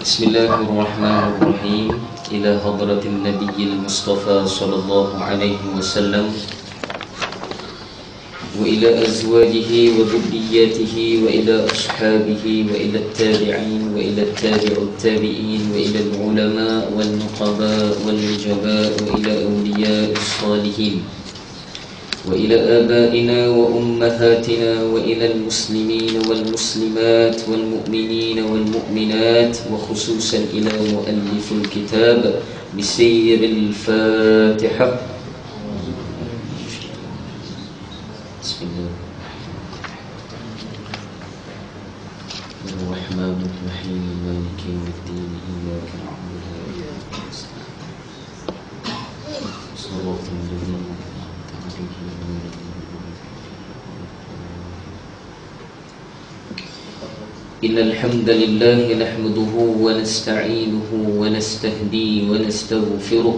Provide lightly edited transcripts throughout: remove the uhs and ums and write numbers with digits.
بسم الله الرحمن الرحيم. إلى حضرة النبي المصطفى صلى الله عليه وسلم وإلى أزواجه وذرياته وإلى أصحابه وإلى التابعين وإلى التابع التابعين وإلى العلماء والنقباء والنجباء وإلى أولياء الصالحين وإلى آبائنا وأمهاتنا وإلى المسلمين والمسلمات والمؤمنين والمؤمنات وخصوصا إلى مؤلف الكتاب بسير الفاتحة. بسم الله الرحمن الرحيم مالك يوم الدين إياك نعبد وإياك نستعين صراط الذين أنعمت عليهم غير المغضوب إن الحمد لله نحمده ونستعينه ونستهديه ونستغفره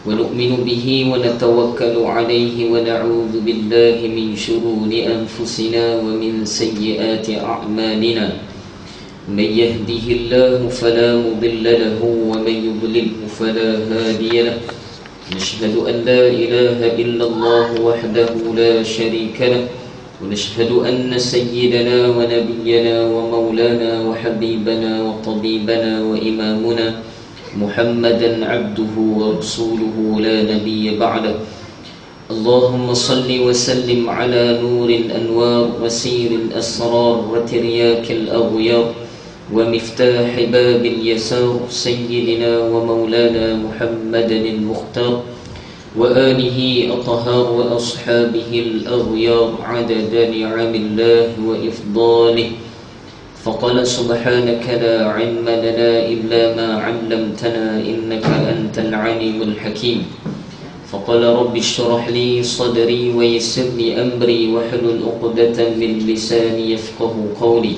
ونؤمن به ونتوكل عليه ونعوذ بالله من شرور أنفسنا ومن سيئات أعمالنا. من يهده الله فلا مضل له ومن يضلله فلا هادي له. نشهد أن لا إله إلا الله وحده لا شريك له ونشهد أن سيدنا ونبينا ومولانا وحبيبنا وطبيبنا وإمامنا محمدا عبده ورسوله لا نبي بعده. اللهم صل وسلم على نور الأنوار وسير الأسرار وترياك الأغيار ومفتاح باب اليسار سيدنا ومولانا محمدا المختار وآله أطهار وأصحابه الأغيار عدد نعم الله وإفضاله. فقال سبحانك لا علم لنا إلا ما علمتنا إنك أنت العليم الحكيم. فقال رب اشرح لي صدري ويسر لي أمري واحلل عقدة من لساني يفقه قولي.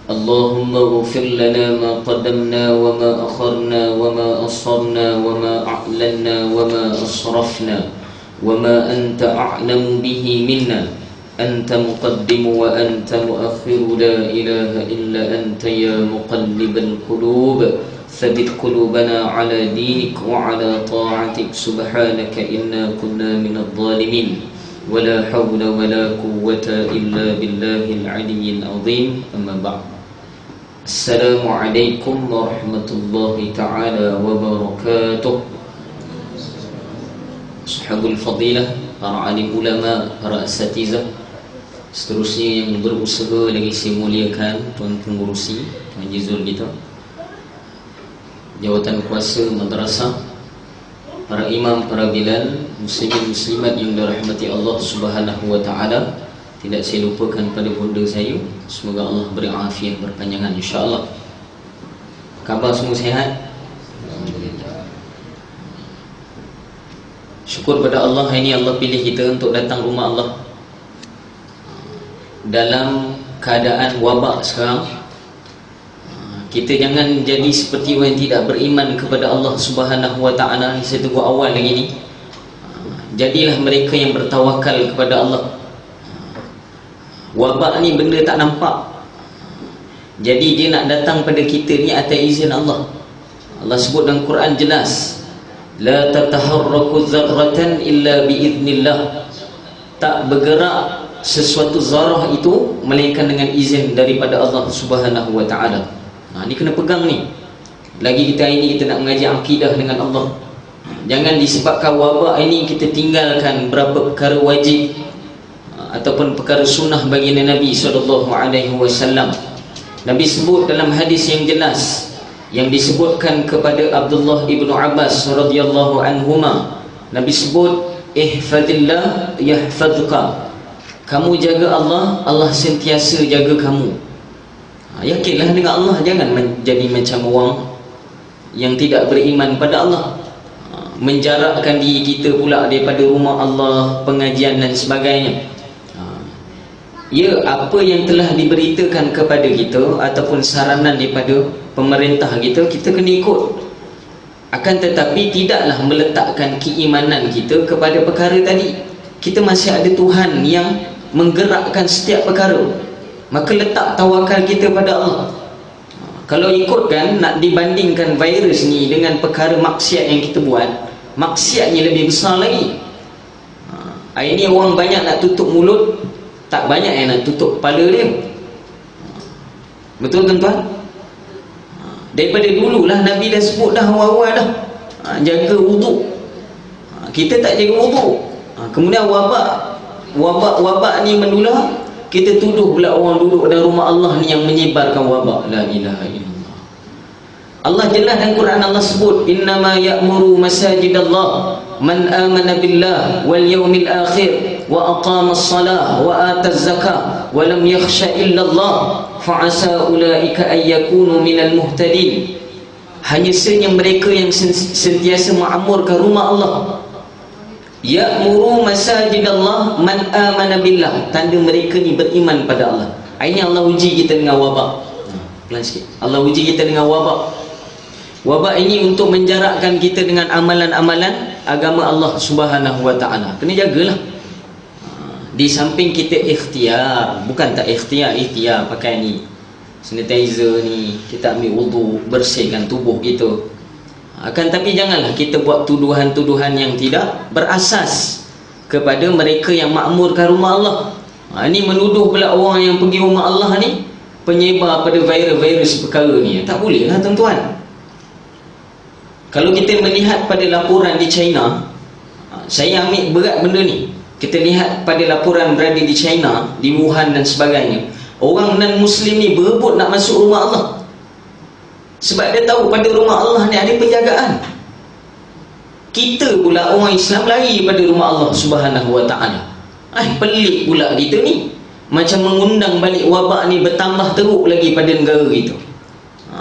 اللهم اغفر لنا ما قدمنا وما أخرنا وما أسررنا وما أعلنا وما أسرفنا وما أنت أعلم به منا. أنت مقدم وأنت مؤخر لا إله إلا أنت يا مقلب القلوب ثبت قلوبنا على دينك وعلى طاعتك. سبحانك إنا كنا من الظالمين ولا حول ولا قوة إلا بالله العلي العظيم. أما بعد. السلام عليكم ورحمة الله تعالى وبركاته. Ashabul Fadilah, para alim ulama, para asatizah, seterusnya yang berusaha lagi saya muliakan, tuan pengurusi Haji Zul kita, jawatan kuasa madrasah, para imam, para bilal, muslimin muslimat yang dirahmati Allah Subhanahu wa taala. Tidak saya lupakan pada bunda saya. Semoga Allah beri afiat berpanjangan insya-Allah. Khabar semua sihat? Alhamdulillah. Syukur pada Allah, hari ini Allah pilih kita untuk datang rumah Allah dalam keadaan wabak sekarang. Kita jangan jadi seperti orang yang tidak beriman kepada Allah Subhanahu wa taala. Saya tunggu awal lagi ni. Jadilah mereka yang bertawakal kepada Allah. Wabak ni benda tak nampak. Jadi dia nak datang pada kita ni atas izin Allah. Allah sebut dalam Quran jelas, la tataharraku dzarratan illa biiznillah. Tak bergerak sesuatu zarah itu melainkan dengan izin daripada Allah Subhanahu wa taala. Ni kena pegang ni. Lagi kita hari ni kita nak mengaji akidah dengan Allah. Jangan disebabkan wabak ini kita tinggalkan berapa perkara wajib ataupun perkara sunnah bagi Nabi SAW. Nabi sebut dalam hadis yang jelas yang disebutkan kepada Abdullah ibnu Abbas radhiyallahu anhuma. Nabi sebut, ihfadillah yahfadhuka. Kamu jaga Allah, Allah sentiasa jaga kamu. Yakinlah dengan Allah, jangan menjadi macam orang yang tidak beriman pada Allah, menjarakkan diri kita pula daripada rumah Allah, pengajian dan sebagainya. Ya, apa yang telah diberitakan kepada kita ataupun saranan daripada pemerintah kita, kita kena ikut. Akan tetapi tidaklah meletakkan keimanan kita kepada perkara tadi. Kita masih ada Tuhan yang menggerakkan setiap perkara. Maka letak tawakal kita pada Allah. Kalau ikutkan, nak dibandingkan virus ni dengan perkara maksiat yang kita buat, maksiatnya lebih besar lagi. Hari ni orang banyak nak tutup mulut, tak banyak yang nak tutup kepala dia. Betul tuan-tuan? Daripada dululah Nabi dah sebut dah awal-awal dah, jaga wuduk. Kita tak jaga wuduk, kemudian wabak ni menular, kita tuduh pula orang duduk dalam rumah Allah ni yang menyebarkan wabak. La ilaha illallah. Allah jelas dalam Quran, Allah sebut innama ya'muru masajidallah man amana billah wal yawmil akhir wa aqama as-salah wa ata az-zakah wa lam yakhsha illa Allah fa'asa ulaika ay yakunu minal muhtadin. Hanya sahaja mereka yang sentiasa mengamalkan rumah Allah. Ya'muru masajidallah man amana billah, tanda mereka ni beriman pada Allah. Ini Allah uji kita dengan wabak. Pelan sikit. Allah uji kita dengan wabak. Wabak ini untuk menjarakkan kita dengan amalan-amalan agama Allah Subhanahu wa taala. Kena jagalah. Di samping kita ikhtiar, bukan tak ikhtiar pakai ni sanitizer ni, kita ambil wudu, bersihkan tubuh kita. Akan tapi janganlah kita buat tuduhan-tuduhan yang tidak berasas kepada mereka yang makmurkan rumah Allah. Ini menuduh pula orang yang pergi rumah Allah ni penyebar pada virus perkara ni. Tak boleh lah tuan-tuan. Kalau kita melihat pada laporan di China, saya ambil berat benda ni. Kita lihat pada laporan berada di China, di Wuhan dan sebagainya, orang non-Muslim ni berebut nak masuk rumah Allah. Sebab dia tahu pada rumah Allah ni ada penjagaan. Kita pula orang Islam lari pada rumah Allah Subhanahu wa taala. Pelik pula kita ni. Macam mengundang balik wabak ni bertambah teruk lagi pada negara kita.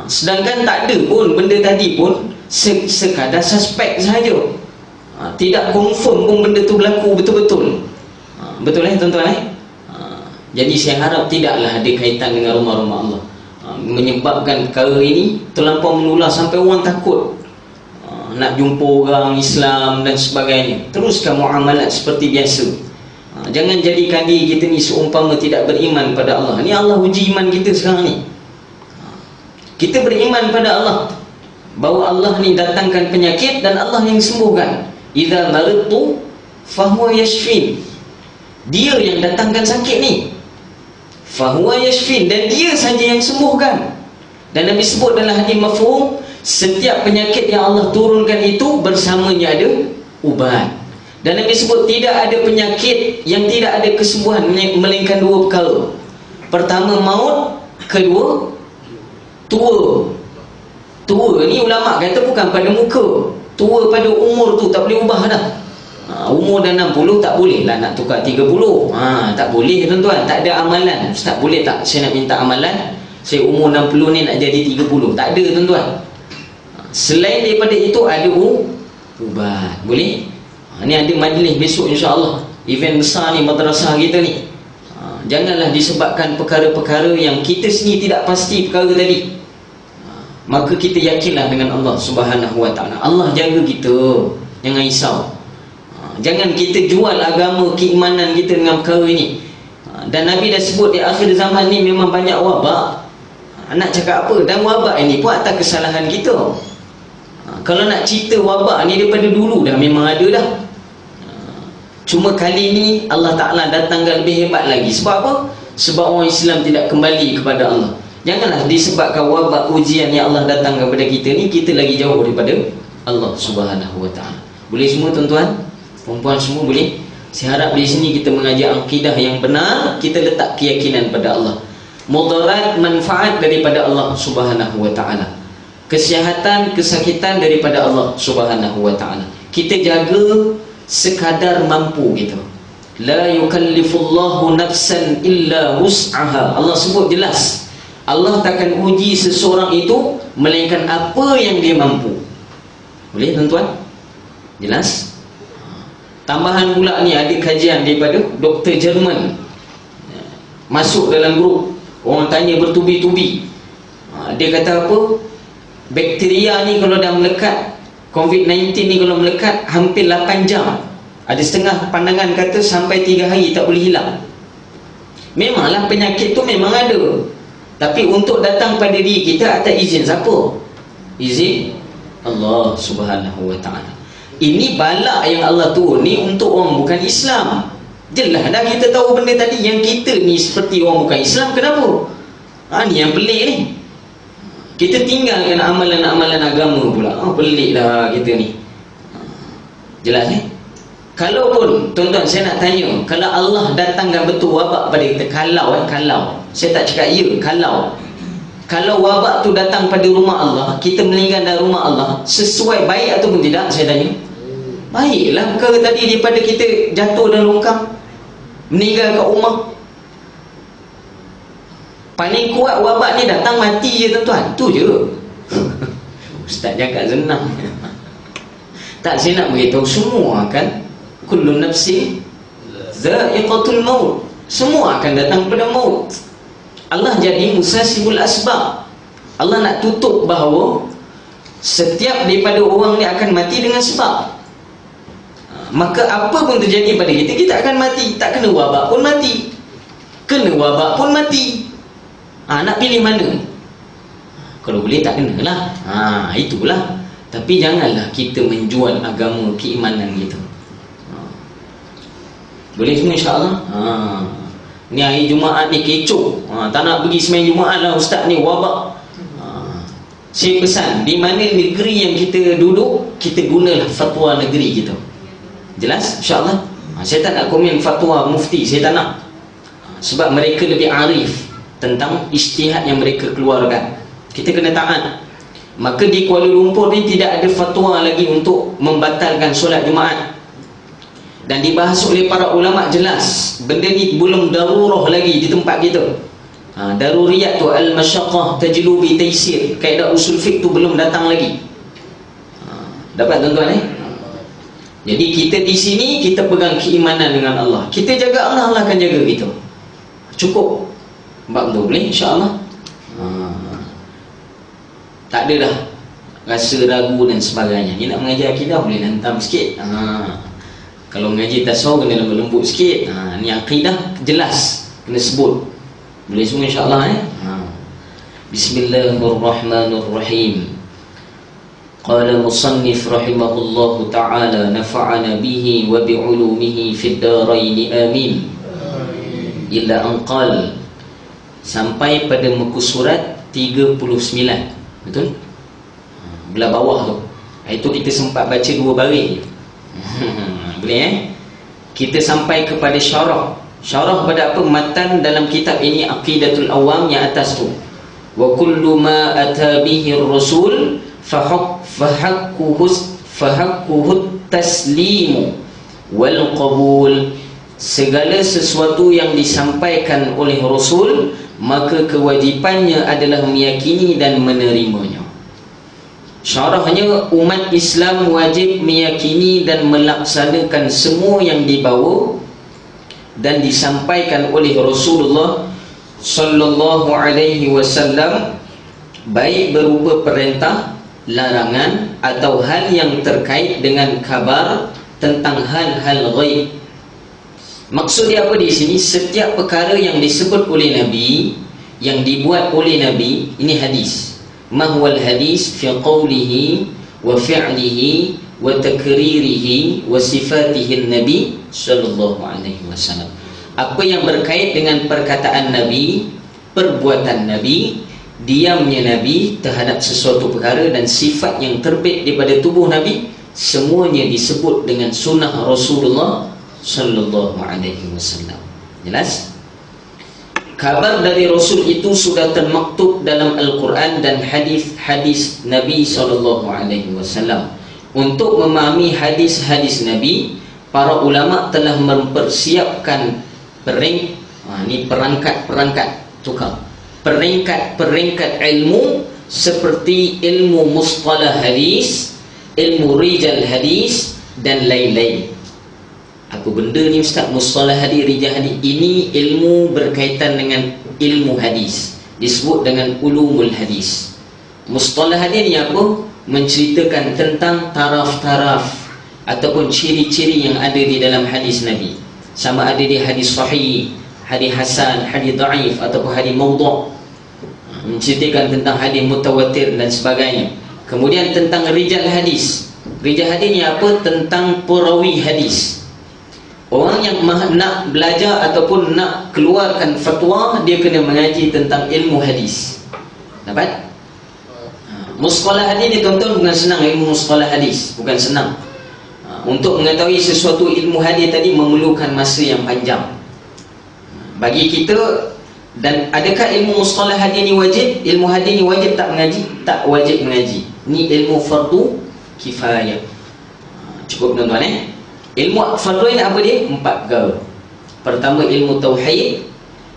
Sedangkan tak ada pun benda tadi pun, sekadar suspek sahaja. Tidak confirm pun benda tu berlaku betul-betul. Betul tuan-tuan Jadi saya harap tidaklah ada kaitan dengan rumah-rumah Allah, menyebabkan perkara ini terlampau menular sampai orang takut nak jumpa orang Islam dan sebagainya. Teruskan muamalat seperti biasa. Jangan jadikan diri kita ni seumpama tidak beriman pada Allah. Ni Allah uji iman kita sekarang ni. Kita beriman pada Allah, bahawa Allah ni datangkan penyakit dan Allah yang sembuhkan. Idza maridtu fahuwa yashfin. Dia yang datangkan sakit ni, fahuwa yashfin, dan dia saja yang sembuhkan. Dan Nabi sebut dalam hadis mafhum, setiap penyakit yang Allah turunkan itu bersamanya ada ubat. Dan Nabi sebut tidak ada penyakit yang tidak ada kesembuhan melainkan dua perkara. Pertama maut, kedua tua. Tua ni ulama kata bukan pada muka, tua pada umur tu tak boleh ubah dah. Umur dah 60 tak boleh lah nak tukar 30. Tak boleh tuan-tuan. Tak ada amalan. Ustaz boleh tak saya nak minta amalan, saya umur 60 ni nak jadi 30? Tak ada tuan-tuan. Selain daripada itu ada ubat. Boleh? Ni ada majlis besok insya-Allah, event besar ni madrasah kita ni. Janganlah disebabkan perkara-perkara yang kita sendiri tidak pasti perkara tadi. Maka kita yakinlah dengan Allah Subhanahu wa taala. Allah jaga kita. Jangan risau. Jangan kita jual agama, keimanan kita dengan perkara ini. Dan Nabi dah sebut di akhir zaman ni memang banyak wabak. Nak cakap apa? Dan wabak ini pun atas kesalahan kita. Kalau nak cerita wabak ni daripada dulu dah memang ada dah. Cuma kali ni Allah Ta'ala datangkan lebih hebat lagi. Sebab apa? Sebab orang Islam tidak kembali kepada Allah. Janganlah disebabkan wabak ujian yang Allah datangkan kepada kita ni, kita lagi jauh daripada Allah Subhanahu wa ta'ala. Boleh semua tuan-tuan? Perempuan semua boleh? Saya harap di sini kita mengajar akidah yang benar, kita letak keyakinan pada Allah. Mudarat, manfaat daripada Allah Subhanahu wa ta'ala. Kesihatan, kesakitan daripada Allah Subhanahu wa ta'ala. Kita jaga sekadar mampu kita. La yukallifullahu nafsan illa wus'aha. Allah sebut jelas, Allah takkan uji seseorang itu melainkan apa yang dia mampu. Boleh tuan-tuan? Jelas? Tambahan pula ni ada kajian daripada doktor Jerman. Masuk dalam grup, orang tanya bertubi-tubi. Dia kata apa? Bakteria ni kalau dah melekat, COVID-19 ni kalau melekat hampir 8 jam. Ada setengah pandangan kata sampai 3 hari tak boleh hilang. Memanglah penyakit tu memang ada. Tapi untuk datang pada diri kita atas izin siapa? Izin Allah Subhanahu wa ta'ala. Ini bala yang Allah turun ni untuk orang bukan Islam. Jelas dah kita tahu benda tadi. Yang kita ni seperti orang bukan Islam. Kenapa? Ni yang pelik ni. Kita tinggalkan amalan-amalan agama pula. Pelik lah kita ni. Jelas ni. Kalau pun tuan-tuan saya nak tanya, kalau Allah datangkan betul wabak pada kita, kalau saya tak cakap ya, kalau wabak tu datang pada rumah Allah, kita meninggal dalam rumah Allah, sesuai baik ataupun tidak, saya tanya. Baiklah. Perkara tadi daripada kita jatuh dalam longkang, meninggal kat rumah, paling kuat wabak ni datang mati je tuan-tuan. Tu je. Ustaz cakap senang. Tak, saya nak beritahu semua kan, kullu nafsin dha'iqatul maut. Semua akan datang pada maut. Allah jadi musasibul asbab. Allah nak tutup bahawa setiap daripada orang ni akan mati dengan sebab. Maka apa pun terjadi pada kita, kita akan mati. Tak kena wabak pun mati, kena wabak pun mati. Nak pilih mana? Kalau boleh tak kena lah. Itulah. Tapi janganlah kita menjual agama keimanan kita. Boleh semua insyaAllah. Ni hari Jumaat ni kecoh. Tak nak pergi sembahyang Jumaat lah ustaz ni, wabak. Saya pesan, di mana negeri yang kita duduk, kita gunalah fatwa negeri kita. Jelas? InsyaAllah. Saya tak nak komen fatwa mufti, saya tak nak. Sebab mereka lebih arif tentang ijtihad yang mereka keluarkan. Kita kena taat. Maka di Kuala Lumpur ni tidak ada fatwa lagi untuk membatalkan solat Jumaat. Dan dibahas oleh para ulama jelas, benda ni belum darurah lagi di tempat kita. Daruriyat tu al-masyaqqah tajlu bi taysir. Kaedah usul fiqh tu belum datang lagi. Dapat tuan-tuan Jadi kita di sini, kita pegang keimanan dengan Allah. Kita jaga Allah, Allah akan jaga kita. Cukup. Bab tu boleh insya-Allah. Tak ada dah rasa ragu dan sebagainya. Ni nak mengajar akidah boleh hantam sikit. Kalau mengaji tasawuf kena lembut sikit. Ni akidah jelas kena sebut. Boleh semua insya-Allah Bismillahirrahmanirrahim. Qala musannif rahimahullahu ta'ala nafa'ana bihi wa bi'ulumihi fid darain amin. Illa anqal, sampai pada muka surat 39. Betul? Belah bawah tu. Itu kita sempat baca 2 baris. Boleh kita sampai kepada syarah. Syarah pada apa? Matan dalam kitab ini Aqidatul Awam yang atas tu. Wa kullu ma ata bihi ar-rasul fahaqquhu taslimu wal qabul. Segala sesuatu yang disampaikan oleh Rasul, maka kewajipannya adalah meyakini dan menerimanya. Syarahnya, umat Islam wajib meyakini dan melaksanakan semua yang dibawa dan disampaikan oleh Rasulullah sallallahu alaihi wasallam, baik berupa perintah, larangan atau hal yang terkait dengan kabar tentang hal-hal ghaib. Maksud dia apa di sini? Setiap perkara yang disebut oleh Nabi, yang dibuat oleh Nabi, ini hadis. Mahwal hadis fi qawlihi wa fi'lihi wa takririhi wa sifatihi Nabi sallallahu alaihi wasallam. Apa yang berkait dengan perkataan Nabi, perbuatan Nabi, diamnya Nabi terhadap sesuatu perkara dan sifat yang terbit daripada tubuh Nabi, semuanya disebut dengan sunnah Rasulullah sallallahu alaihi wasallam. Jelas? Kabar dari Rasul itu sudah termaktub dalam Al-Quran dan hadis-hadis Nabi sallallahu alaihi wasallam. Untuk memahami hadis-hadis Nabi, para ulama telah mempersiapkan peringkat ilmu seperti ilmu mustalah hadis, ilmu rijal hadis dan lain-lain. Apa benda ni ustaz? Mustalah hadis, rijal hadis. Ini ilmu berkaitan dengan ilmu hadis, disebut dengan ulumul hadis. Mustalah hadis ni apa? Menceritakan tentang taraf-taraf ataupun ciri-ciri yang ada di dalam hadis Nabi. Sama ada di hadis sahih, hadis hasan, hadis dhaif ataupun hadis maudhu'. menceritakan tentang hadis mutawatir dan sebagainya. Kemudian tentang rijal hadis. Rijal hadis ni apa? Tentang perawi hadis. Orang yang nak belajar ataupun nak keluarkan fatwa, dia kena mengaji tentang ilmu hadis. Dapat? Mustalah hadis ni tuan-tuan bukan senang. Ilmu mustalah hadis bukan senang. Untuk mengetahui sesuatu ilmu hadis tadi memerlukan masa yang panjang bagi kita. Dan adakah ilmu mustalah hadis ni wajib? Ilmu hadis ni wajib tak mengaji? Tak wajib mengaji. Ni ilmu fardu kifayah. Cukup tuan-tuan Ilmu fardu ni apa dia? 4 perkara. Pertama ilmu tauhid,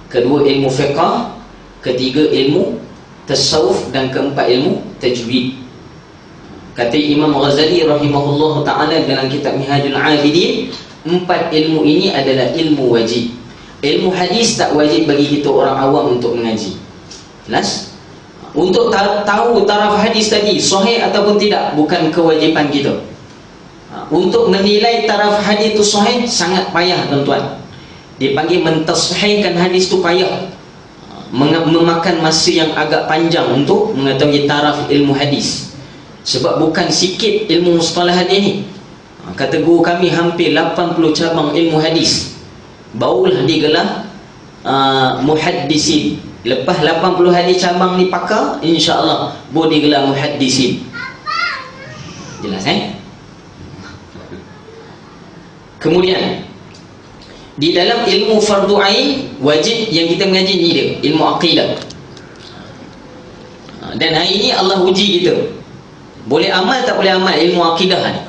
kedua ilmu fiqh, ketiga ilmu tasawuf, dan keempat ilmu tajwid. Kata Imam Ghazali rahimahullah ta'ala dalam kitab Minhajul Abidin, 4 ilmu ini adalah ilmu wajib. Ilmu hadis tak wajib bagi kita orang awam untuk mengaji. Jelas? Untuk tahu taraf hadis tadi sahih ataupun tidak bukan kewajipan kita. Untuk menilai taraf hadis itu sahih sangat payah tuan-tuan. Dipanggil mentasahihkan hadis itu payah. Memakan masa yang agak panjang untuk mengetahui taraf ilmu hadis. Sebab bukan sikit ilmu mustalah hadis ni. Kata guru kami hampir 80 cabang ilmu hadis. Barulah digelar muhaddisin. Lepas 80 hadis cabang ni pakar, insya-Allah boleh digelar muhaddisin. Jelas Kemudian di dalam ilmu fardu ain wajib yang kita mengaji ni dia, ilmu aqidah. Dan hari ini Allah uji kita. Boleh amal tak boleh amal ilmu akidah ni?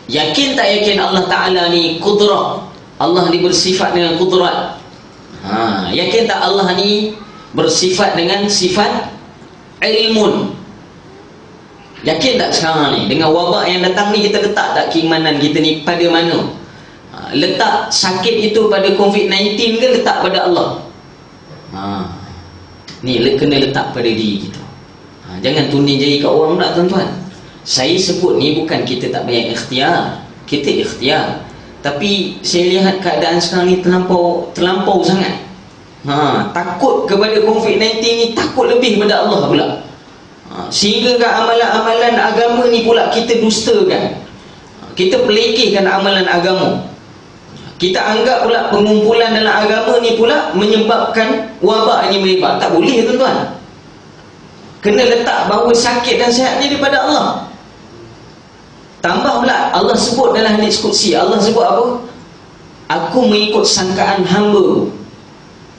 Yakin tak yakin Allah Ta'ala ni kudrah? Allah ni bersifat dengan kudrat. Yakin tak Allah ni bersifat dengan sifat ilmun? Yakin tak sekarang ni dengan wabak yang datang ni, kita letak tak keimanan kita ni pada mana? Letak sakit itu pada COVID-19 ke letak pada Allah? Ni kena letak pada diri kita. Jangan tunin jari kat orang pula tuan-tuan. Saya sebut ni bukan kita tak banyak ikhtiar. Kita ikhtiar. Tapi saya lihat keadaan sekarang ni terlampau sangat. Takut kepada COVID-19 ni, takut lebih pada Allah pula. Sehingga amalan-amalan agama ni pula kita dustakan. Kita pelekehkan amalan agama. Kita anggap pula pengumpulan dalam agama ni pula menyebabkan wabak ni melebar. Tak boleh tuan-tuan. Kena letak bahawa sakit dan sihat ni daripada Allah. Tambah pula Allah sebut dalam hadis qudsi. Allah sebut apa? Aku mengikut sangkaan hamba.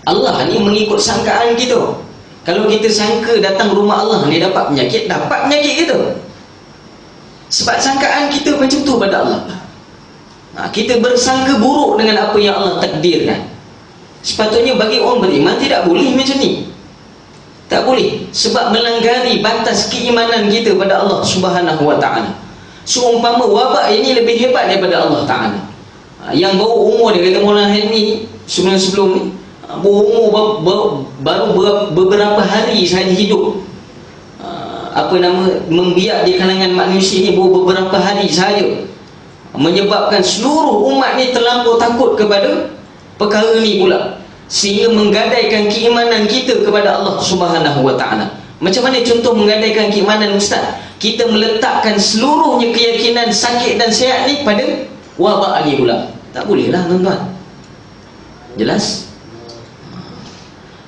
Allah ni mengikut sangkaan kita. Kalau kita sangka datang rumah Allah ni dapat penyakit kita. Sebab sangkaan kita macam tu pada Allah. Kita bersangka buruk dengan apa yang Allah takdirkan. Sepatutnya bagi orang beriman tidak boleh macam ni. Tak boleh. Sebab melanggari batas keimanan kita pada Allah Subhanahu wa ta'ala. Seumpama wabak ini lebih hebat daripada Allah Ta'ala. Yang baru umur dia, kata Maulana Hilmi sebelum ni, baru beberapa hari sahaja hidup, membiak di kalangan manusia ni baru beberapa hari sahaja, menyebabkan seluruh umat ni terlampau takut kepada perkara ni pula, sehingga menggadaikan keimanan kita kepada Allah Subhanahu wa ta'ala. Macam mana contoh menggadaikan keimanan, Ustaz? Kita meletakkan seluruhnya keyakinan sakit dan sihat ni pada wabak ni pula. Tak boleh lah tuan-tuan. Jelas?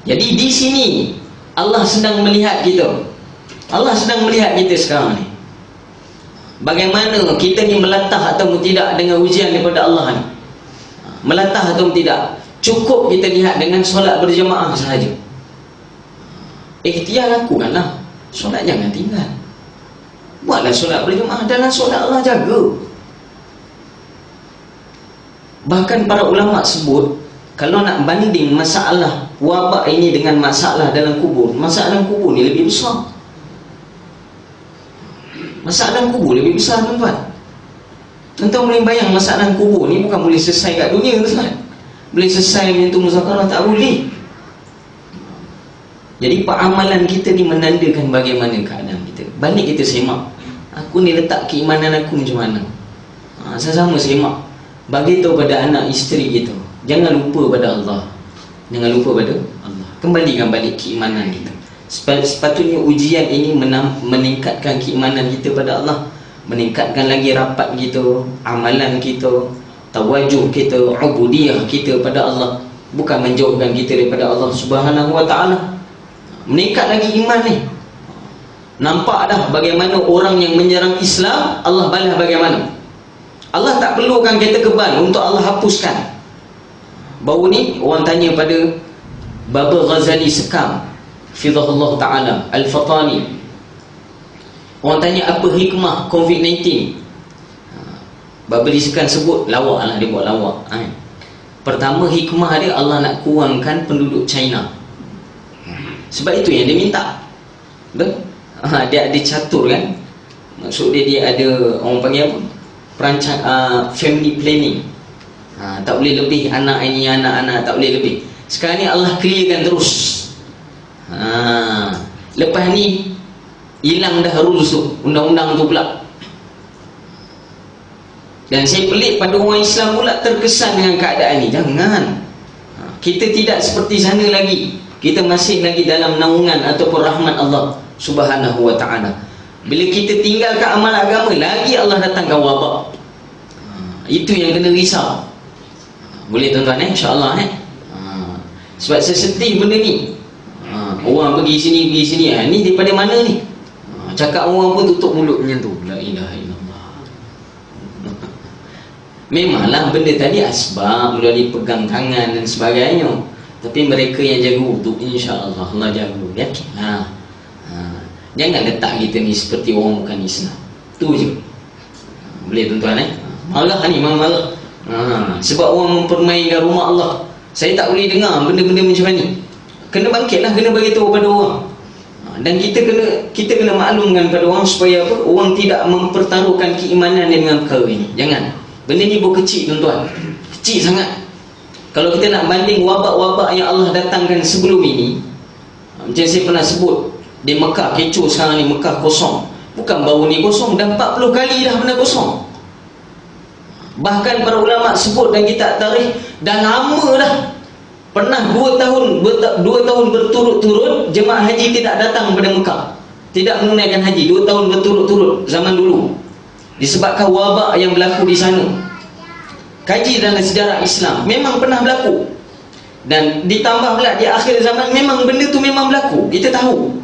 Jadi di sini Allah sedang melihat kita. Allah sedang melihat kita sekarang ni. Bagaimana kita ni melatah atau tidak dengan ujian daripada Allah ni. Melatah atau tidak. Cukup kita lihat dengan solat berjemaah sahaja. Ikhtiar lakukanlah. Solat jangan tinggal. Buatlah solat berjemaah. Dalam solat Allah jaga. Bahkan para ulama sebut, kalau nak banding masalah wabak ini dengan masalah dalam kubur, masalah dalam kubur ni lebih besar. Masalah dalam kubur lebih besar tuan-tuan. Tuan-tuan boleh bayang masalah dalam kubur ni bukan boleh selesai kat dunia tuan-tuan. Boleh selesai menyentuh muzakarah, tak boleh. Jadi amalan kita ni menandakan bagaimana keadaan kita. Balik kita semak, aku ni letak keimanan aku macam mana. Sama-sama semak. Bagi tahu pada anak isteri kita, jangan lupa pada Allah. Jangan lupa pada Allah. Kembalikan balik keimanan kita. Sepatutnya ujian ini meningkatkan keimanan kita pada Allah, meningkatkan lagi rapat kita, amalan kita, tawajuh kita, ubudiyah kita pada Allah, bukan menjauhkan kita daripada Allah Subhanahu wa taala. Meningkat lagi iman ni. Nampak dah bagaimana orang yang menyerang Islam, Allah balas bagaimana. Allah tak perlukan kereta kebal untuk Allah hapuskan. Baru ni orang tanya pada Baba Ghazali Sekam Fidhahullah Ta'ala Al-Fatani, orang tanya apa hikmah COVID-19. Baba Sekam sebut lawak lah, dia buat lawak. Pertama, hikmah dia Allah nak kurangkan penduduk China. Sebab itu yang dia minta. Betul? Dia ada catur kan. Maksud dia ada, orang panggil apa, perancang, family planning. Tak boleh lebih anak ini, anak-anak tak boleh lebih. Sekarang ni Allah clearkan terus. Lepas ni hilang dah rules tu, undang-undang tu pula. Dan saya pelik pada orang Islam pula terkesan dengan keadaan ni. Jangan. Kita tidak seperti sana lagi. Kita masih lagi dalam naungan ataupun rahmat Allah Subhanahu wa ta'ala. Bila kita tinggalkan amal agama, lagi Allah datangkan wabak. Itu yang kena risau. Boleh tuan-tuan insya-Allah Sebab saya sedih benda ni. Orang pergi sini, ni daripada mana ni? Cakap orang pun tutup mulut macam tu. La ilaha illallah. Memanglah benda tadi asbab, melalui pegang tangan dan sebagainya. Tapi mereka yang jaga wuduk, insya-Allah Allah jaga. Yakinlah. Jangan letak kita ni seperti orang bukan Islam. Tu je. Boleh tuan-tuan Malah ni malah. Sebab orang mempermainkan rumah Allah. Saya tak boleh dengar benda-benda macam ni. Kena bangkitlah, kena bagi tahu pada orang. Dan kita kena maklumkan pada orang supaya apa? Orang tidak mempertaruhkan keimanan dengan perkara ini. Jangan. Benda ni bukan kecil tuan-tuan. Kecil sangat. Kalau kita nak banding wabak-wabak yang Allah datangkan sebelum ini, macam saya pernah sebut, di Mekah kecoh sekarang ni, Mekah kosong. Bukan baru ni kosong, dah 40 kali dah benda kosong. Bahkan para ulama sebut dan kitab tarikh, dah lama dah. Pernah 2 tahun berturut-turut jemaah haji tidak datang kepada Mekah, tidak menunaikan haji 2 tahun berturut-turut zaman dulu, disebabkan wabak yang berlaku di sana. Kaji dalam sejarah Islam, memang pernah berlaku. Dan ditambah pula di akhir zaman, memang benda tu memang berlaku. Kita tahu.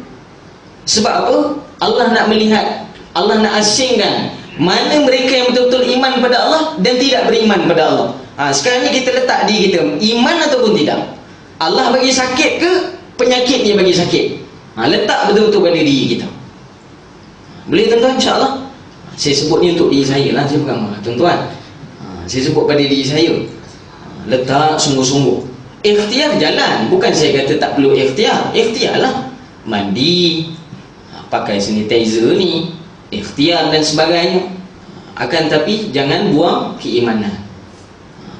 Sebab apa? Allah nak melihat, Allah nak asingkan mana mereka yang betul-betul iman pada Allah dan tidak beriman pada Allah. Sekarang ni kita letak diri kita, iman ataupun tidak. Allah bagi sakit ke penyakit dia bagi sakit? Letak betul-betul pada diri kita. Boleh tuan-tuan insya-Allah? Saya sebut ni untuk diri saya lah, saya bukan marah tuan-tuan. Saya sebut pada diri saya. Letak sungguh-sungguh. Ikhtiar jalan, bukan saya kata tak perlu ikhtiar. Ikhtiar lah. Mandi, pakai sanitizer ni, ikhtiar dan sebagainya. Akan tapi jangan buang keimanan.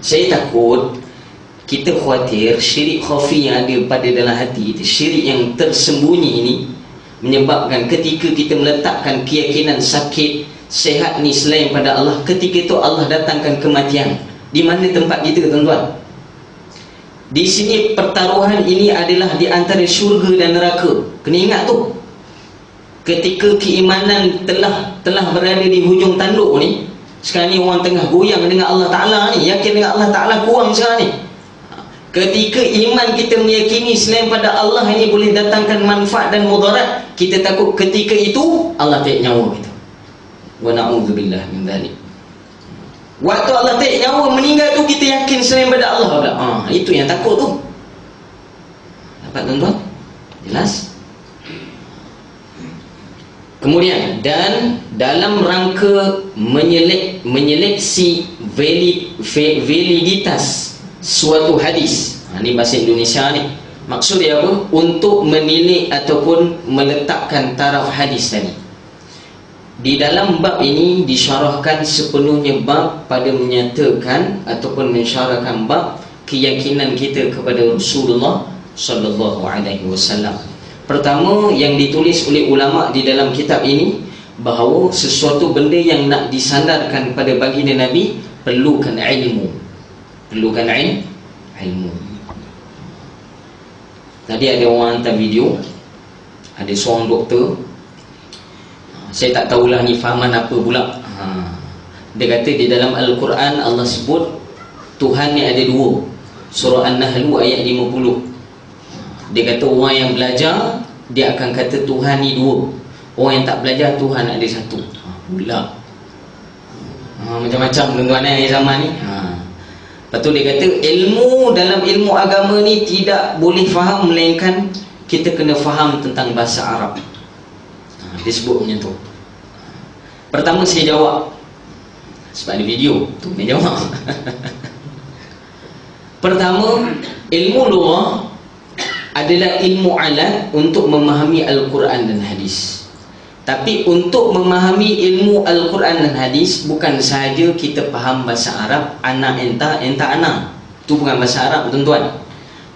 Saya takut, kita khawatir syirik khafi yang ada pada dalam hati kita, syirik yang tersembunyi ini, menyebabkan ketika kita meletakkan keyakinan sakit, sehat ni selain pada Allah, ketika itu Allah datangkan kematian. Di mana tempat kita tuan-tuan? Di sini pertaruhan ini adalah di antara syurga dan neraka. Kena ingat tu. Ketika keimanan telah berada di hujung tanduk ni, sekarang ni orang tengah goyang dengan Allah Ta'ala ni, yakin dengan Allah Ta'ala kurang sekarang ni. Ketika iman kita meyakini selain pada Allah ini boleh datangkan manfaat dan mudarat, kita takut ketika itu Allah take nyawa kita. Wa na'udzubillah min dzalik. Waktu Allah take nyawa meninggal tu, kita yakin selain pada Allah pula. Itu yang takut tu. Dapat tuan-tuan? Jelas? Kemudian, dan dalam rangka menyeleksi validitas suatu hadis. Ini bahasa Indonesia ni. Maksud dia apa? Untuk menilai ataupun meletakkan taraf hadis tadi. Di dalam bab ini disyarahkan sepenuhnya bab pada menyatakan ataupun mensyarahkan bab keyakinan kita kepada Rasulullah sallallahu alaihi wasallam. Pertama yang ditulis oleh ulama di dalam kitab ini, bahawa sesuatu benda yang nak disandarkan pada baginda Nabi perlukan ilmu. Perlukan ilmu. Tadi ada orang hantar video, ada seorang doktor, saya tak tahulah ni fahaman apa pula. Dia kata di dalam Al-Quran Allah sebut Tuhan ni ada dua. Surah An-Nahl ayat 50. Dia kata orang yang belajar, dia akan kata Tuhan ni dua. Orang yang tak belajar, Tuhan ada satu. Pula macam-macam tuan-tuan zaman ni. Lepas tu dia kata ilmu dalam ilmu agama ni tidak boleh faham melainkan kita kena faham tentang bahasa Arab. Dia sebut macam tu. Pertama saya jawab, sebab ada video tu dia jawab. Pertama, ilmu lughah adalah ilmu alat untuk memahami Al-Quran dan hadis. Tapi untuk memahami ilmu Al-Quran dan hadis, bukan sahaja kita faham bahasa Arab, anak entah, entah anak. Itu bukan bahasa Arab tuan-tuan.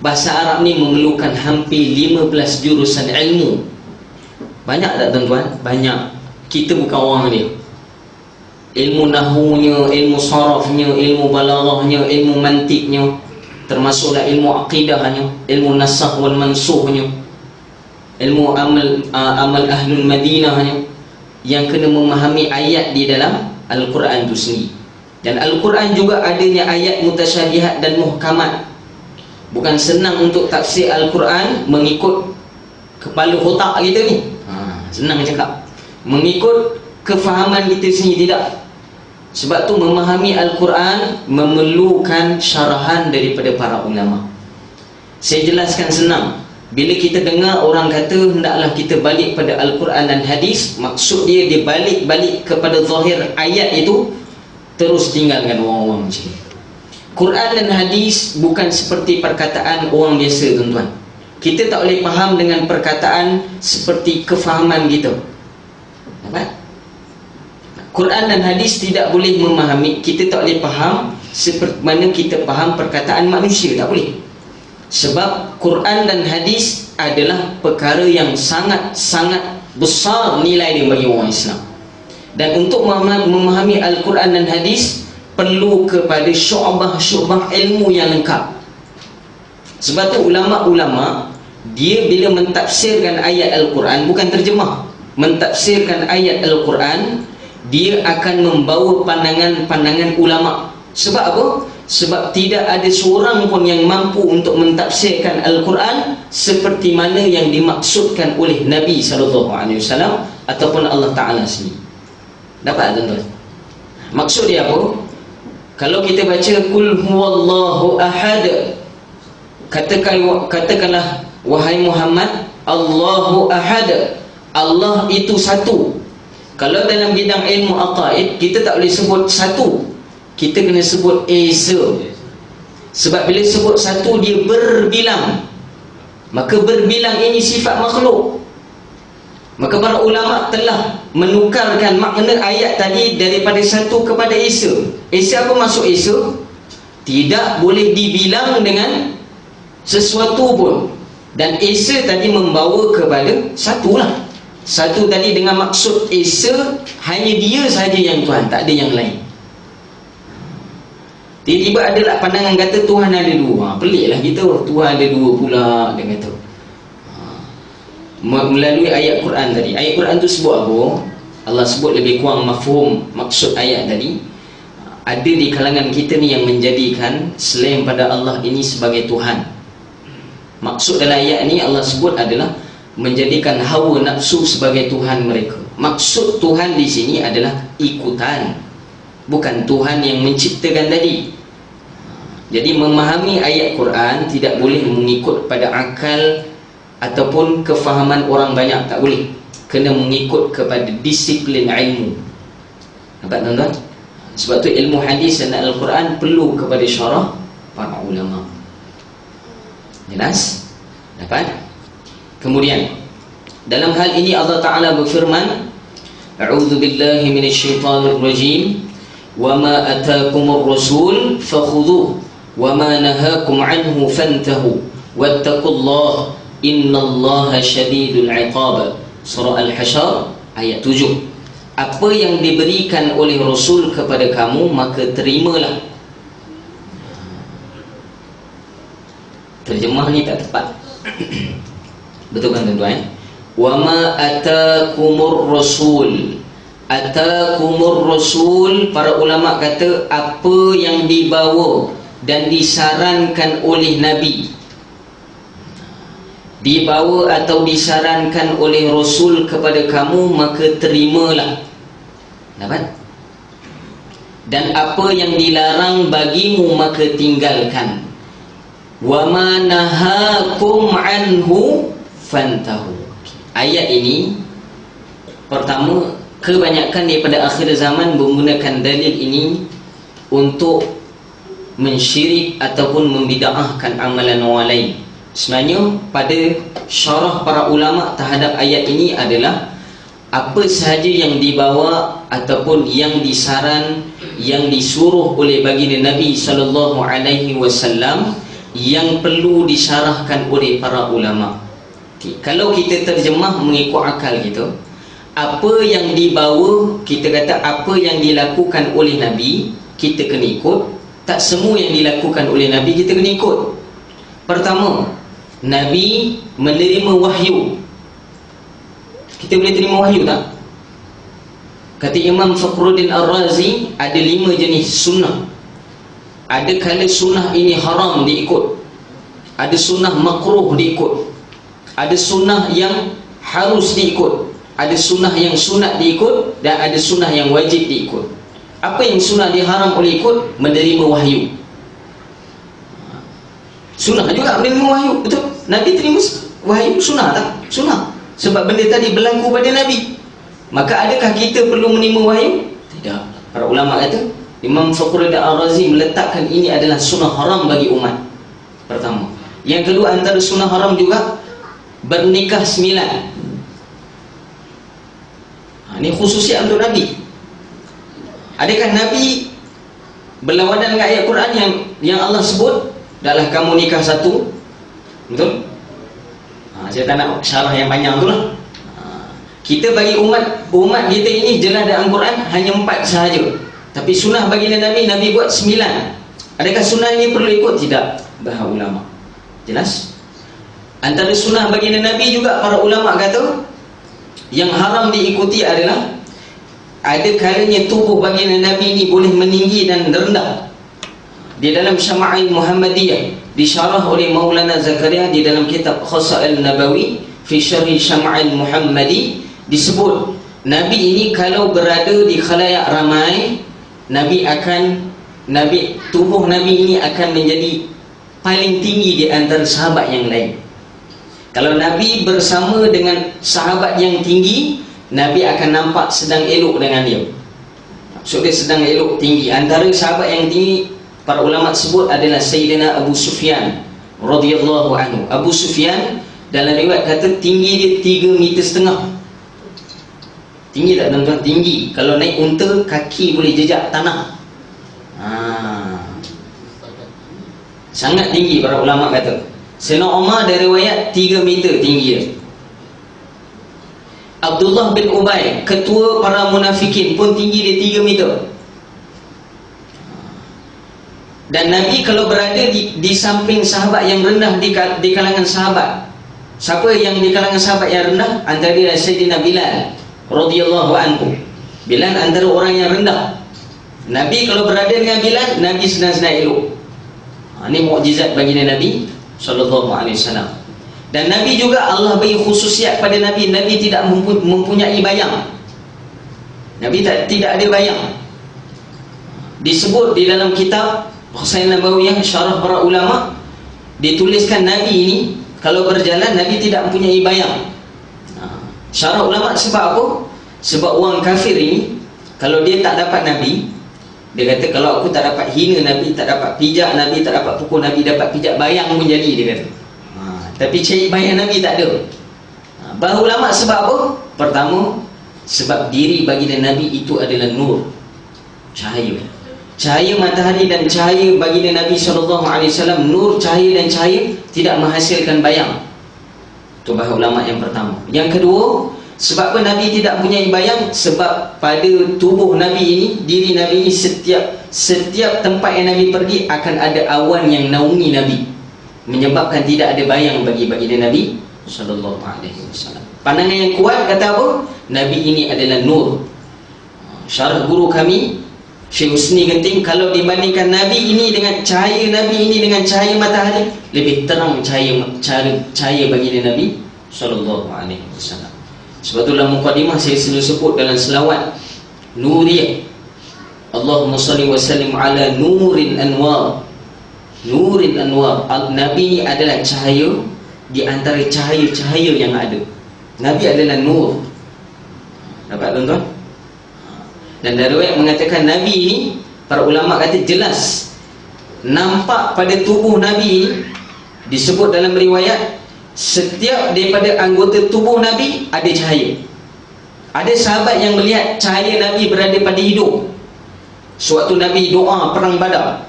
Bahasa Arab ni memerlukan hampir 15 jurusan ilmu. Banyak tak tuan-tuan? Banyak. Kita bukan orang dia. Ilmu nahunya, ilmu sarafnya, ilmu balaghahnya, ilmu mantiknya, termasuklah ilmu aqidahnya, ilmu nasakh wal mansuhnya, ilmu amal ahlul Madinahnya, yang kena memahami ayat di dalam Al-Quran itu sendiri. Dan Al-Quran juga adanya ayat mutasyabihat dan muhkamat. Bukan senang untuk tafsir Al-Quran mengikut kepala otak kita ni. Senang cakap mengikut kefahaman kita sendiri, tidak. Sebab tu memahami Al-Quran memerlukan syarahan daripada para ulama. Saya jelaskan senang. Bila kita dengar orang kata hendaklah kita balik pada Al-Quran dan hadis, maksud dia balik kepada zahir ayat itu, terus tinggalkan orang-orang macam ni. Quran dan hadis bukan seperti perkataan orang biasa tuan-tuan. Kita tak boleh faham dengan perkataan seperti kefahaman kita. Nampak? Quran dan hadis tidak boleh memahami, kita tak boleh faham seperti mana kita faham perkataan manusia, tak boleh. Sebab Quran dan hadis adalah perkara yang sangat-sangat besar nilai dia bagi orang Islam. Dan untuk memahami Al-Quran dan hadis perlu kepada syu'bah-syu'bah ilmu yang lengkap. Sebab tu ulama-ulama dia bila mentafsirkan ayat Al-Quran, bukan terjemah, mentafsirkan ayat Al-Quran, dia akan membawa pandangan-pandangan ulama. Sebab apa? Sebab tidak ada seorang pun yang mampu untuk mentafsirkan Al-Quran seperti mana yang dimaksudkan oleh Nabi SAW ataupun Allah Ta'ala sendiri. Dapat tuan-tuan? Maksud dia apa? Kalau kita baca Qul huwallahu ahad, katakanlah wahai Muhammad, Allahu ahad, Allah itu satu. Kalau dalam bidang ilmu aqaid, kita tak boleh sebut satu, kita kena sebut esa. Sebab bila sebut satu, dia berbilang. Maka berbilang ini sifat makhluk. Maka para ulama telah menukarkan makna ayat tadi daripada satu kepada esa. Esa apa maksud esa? Tidak boleh dibilang dengan sesuatu pun. Dan esa tadi membawa kepada satulah. Satu tadi dengan maksud esa, hanya dia saja yang Tuhan, tak ada yang lain. Tiba-tiba adalah pandangan kata Tuhan ada dua. Peliklah kita, Tuhan ada dua pula, dia kata. Melalui ayat Quran tadi. Ayat Quran tu sebut apa? Allah sebut lebih kurang mafhum maksud ayat tadi. Ada di kalangan kita ni yang menjadikan selain pada Allah ini sebagai Tuhan. Maksud dalam ayat ni Allah sebut adalah menjadikan hawa nafsu sebagai Tuhan mereka. Maksud Tuhan di sini adalah ikutan, bukan Tuhan yang menciptakan tadi. Jadi memahami ayat Quran tidak boleh mengikut pada akal ataupun kefahaman orang banyak, tak boleh. Kena mengikut kepada disiplin ilmu. Nampak tuan-tuan? Sebab tu ilmu hadis dan Al-Quran perlu kepada syarah para ulama. Jelas? Dapat? Kemudian dalam hal ini Allah Ta'ala berfirman, A'udzu billahi minasyaitanir rajim, wa ma ataakumur rasul fakhudhuhu wa ma nahakum anhu fantahu wattaqullaha innallaha syadidul iqab. Surah Al-Hasyr ayat 7. Apa yang diberikan oleh Rasul kepada kamu, maka terimalah. Terjemah ni tak tepat. Betul kan tuan-tuan? Wa ma atakumur rasul. Atakumur rasul, para ulama kata apa yang dibawa dan disarankan oleh Nabi, dibawa atau disarankan oleh Rasul kepada kamu, maka terimalah. Dapat? Dan apa yang dilarang bagimu, maka tinggalkan. Wa ma nahakum anhu fantahu. Ayat ini pertama, kebanyakan daripada akhir zaman menggunakan dalil ini untuk mensyirik ataupun membida'ahkan amalan orang lain. Sebenarnya pada syarah para ulama terhadap ayat ini adalah apa sahaja yang dibawa ataupun yang disaran, yang disuruh oleh baginda Nabi SAW, yang perlu disyarahkan oleh para ulama. Kalau kita terjemah mengikut akal kita, apa yang dibawa, kita kata apa yang dilakukan oleh Nabi, kita kena ikut. Tak semua yang dilakukan oleh Nabi kita kena ikut. Pertama, Nabi menerima wahyu. Kita boleh terima wahyu tak? Kata Imam Fakhruddin Ar-Razi, ada 5 jenis sunnah. Ada kala sunnah ini haram diikut, ada sunnah makruh diikut, ada sunnah yang harus diikut, ada sunnah yang sunat diikut, dan ada sunnah yang wajib diikut. Apa yang sunnah diharam oleh ikut? Menerima wahyu. Sunnah juga menerima wahyu, betul? Nabi terima wahyu, sunnah tak? Sunnah. Sebab benda tadi berlaku pada Nabi. Maka adakah kita perlu menerima wahyu? Tidak. Para ulama kata, Imam Fakhruddin Ar-Razi meletakkan ini adalah sunnah haram bagi umat. Pertama. Yang kedua, antara sunnah haram juga bernikah 9. Ini khususiat untuk Nabi. Adakah Nabi berlawanan dengan ayat Quran yang Allah sebut, "Dahlah kamu nikah 1"? Betul? Saya tak nak syarah yang panjang tu lah. Kita bagi umat kita ini jelas dalam Quran hanya 4 sahaja. Tapi sunnah baginda Nabi, Nabi buat 9. Adakah sunnah ini perlu ikut? Tidak. Bahas ulama. Jelas? Antara sunnah baginda Nabi juga para ulama kata yang haram diikuti adalah ada kalanya tubuh baginda Nabi ini boleh meninggi dan rendah. Di dalam Syama'il Muhammadiyah disyarah oleh Maulana Zakaria di dalam kitab Khasa'il Nabawi fi Syarhi Syama'il Muhammadi, disebut Nabi ini kalau berada di khalayak ramai, tubuh Nabi ini akan menjadi paling tinggi di antara sahabat yang lain. Kalau Nabi bersama dengan sahabat yang tinggi, Nabi akan nampak sedang elok dengan dia. So dia sedang elok tinggi. Antara sahabat yang tinggi para ulama sebut adalah Sayyidina Abu Sufyan radhiyallahu anhu. Abu Sufyan dalam riwayat kata tinggi dia 3,5 meter. Tinggi tak tuan-tuan? Tinggi. Kalau naik unta, kaki boleh jejak tanah. Sangat tinggi para ulama kata. Sayyidina Umar dari riwayat 3 meter tinggi dia. Abdullah bin Ubay, ketua para munafikin, pun tinggi dia 3 meter. Dan Nabi kalau berada di samping sahabat yang rendah di kalangan sahabat. Siapa yang di kalangan sahabat yang rendah? Antara dia Sayyidina Bilal radhiyallahu anhu. Bilal antara orang yang rendah. Nabi kalau berada dengan Bilal, Nabi senang-senang elok. Ini mukjizat baginda Nabi sallallahu alaihi wasallam. Dan Nabi juga Allah beri khususiat pada Nabi. Nabi tidak mempunyai bayang. Nabi tidak ada bayang. Disebut di dalam kitab Khasa'il Nabawiyah syarah para ulama, dituliskan Nabi ini kalau berjalan Nabi tidak mempunyai bayang. Syarah ulama sebab apa? Sebab orang kafir ini kalau dia tak dapat Nabi, dia kata kalau aku tak dapat hina Nabi, tak dapat pijak Nabi, tak dapat pukul Nabi, dapat pijak bayang pun jadi, dia kata. Tapi cari bayang Nabi tak ada. Bahasa ulama sebab apa? Pertama, sebab diri baginda Nabi itu adalah nur, cahaya. Cahaya matahari dan cahaya baginda Nabi SAW, nur, cahaya dan cahaya tidak menghasilkan bayang. Itu bahasa ulama yang pertama. Yang kedua, sebab apa Nabi tidak punya bayang? Sebab pada tubuh Nabi ini, diri Nabi ini, setiap tempat yang Nabi pergi akan ada awan yang naungi Nabi. menyebabkan tidak ada bayang bagi baginda Nabi sallallahu alaihi wasallam. Pandangan yang kuat kata apa? Nabi ini adalah nur. Syarah guru kami Syekh Husni Genting, kalau dibandingkan Nabi ini dengan cahaya Nabi ini dengan cahaya matahari, lebih terang cahaya baginda Nabi sallallahu alaihi wasallam. Sebab itulah mukadimah saya selalu sebut dalam selawat Nuriyah, Allahumma salli wa sallim ala nurin anwar. Nurin anwar. Nabi ini adalah cahaya di antara cahaya-cahaya yang ada. Nabi adalah nur. Dapat tuan-tuan? Dan dari riwayat mengatakan Nabi ini, para ulama kata jelas nampak pada tubuh Nabi ini, disebut dalam riwayat setiap daripada anggota tubuh Nabi ada cahaya. Ada sahabat yang melihat cahaya Nabi berada pada hidung sewaktu Nabi doa perang Badar.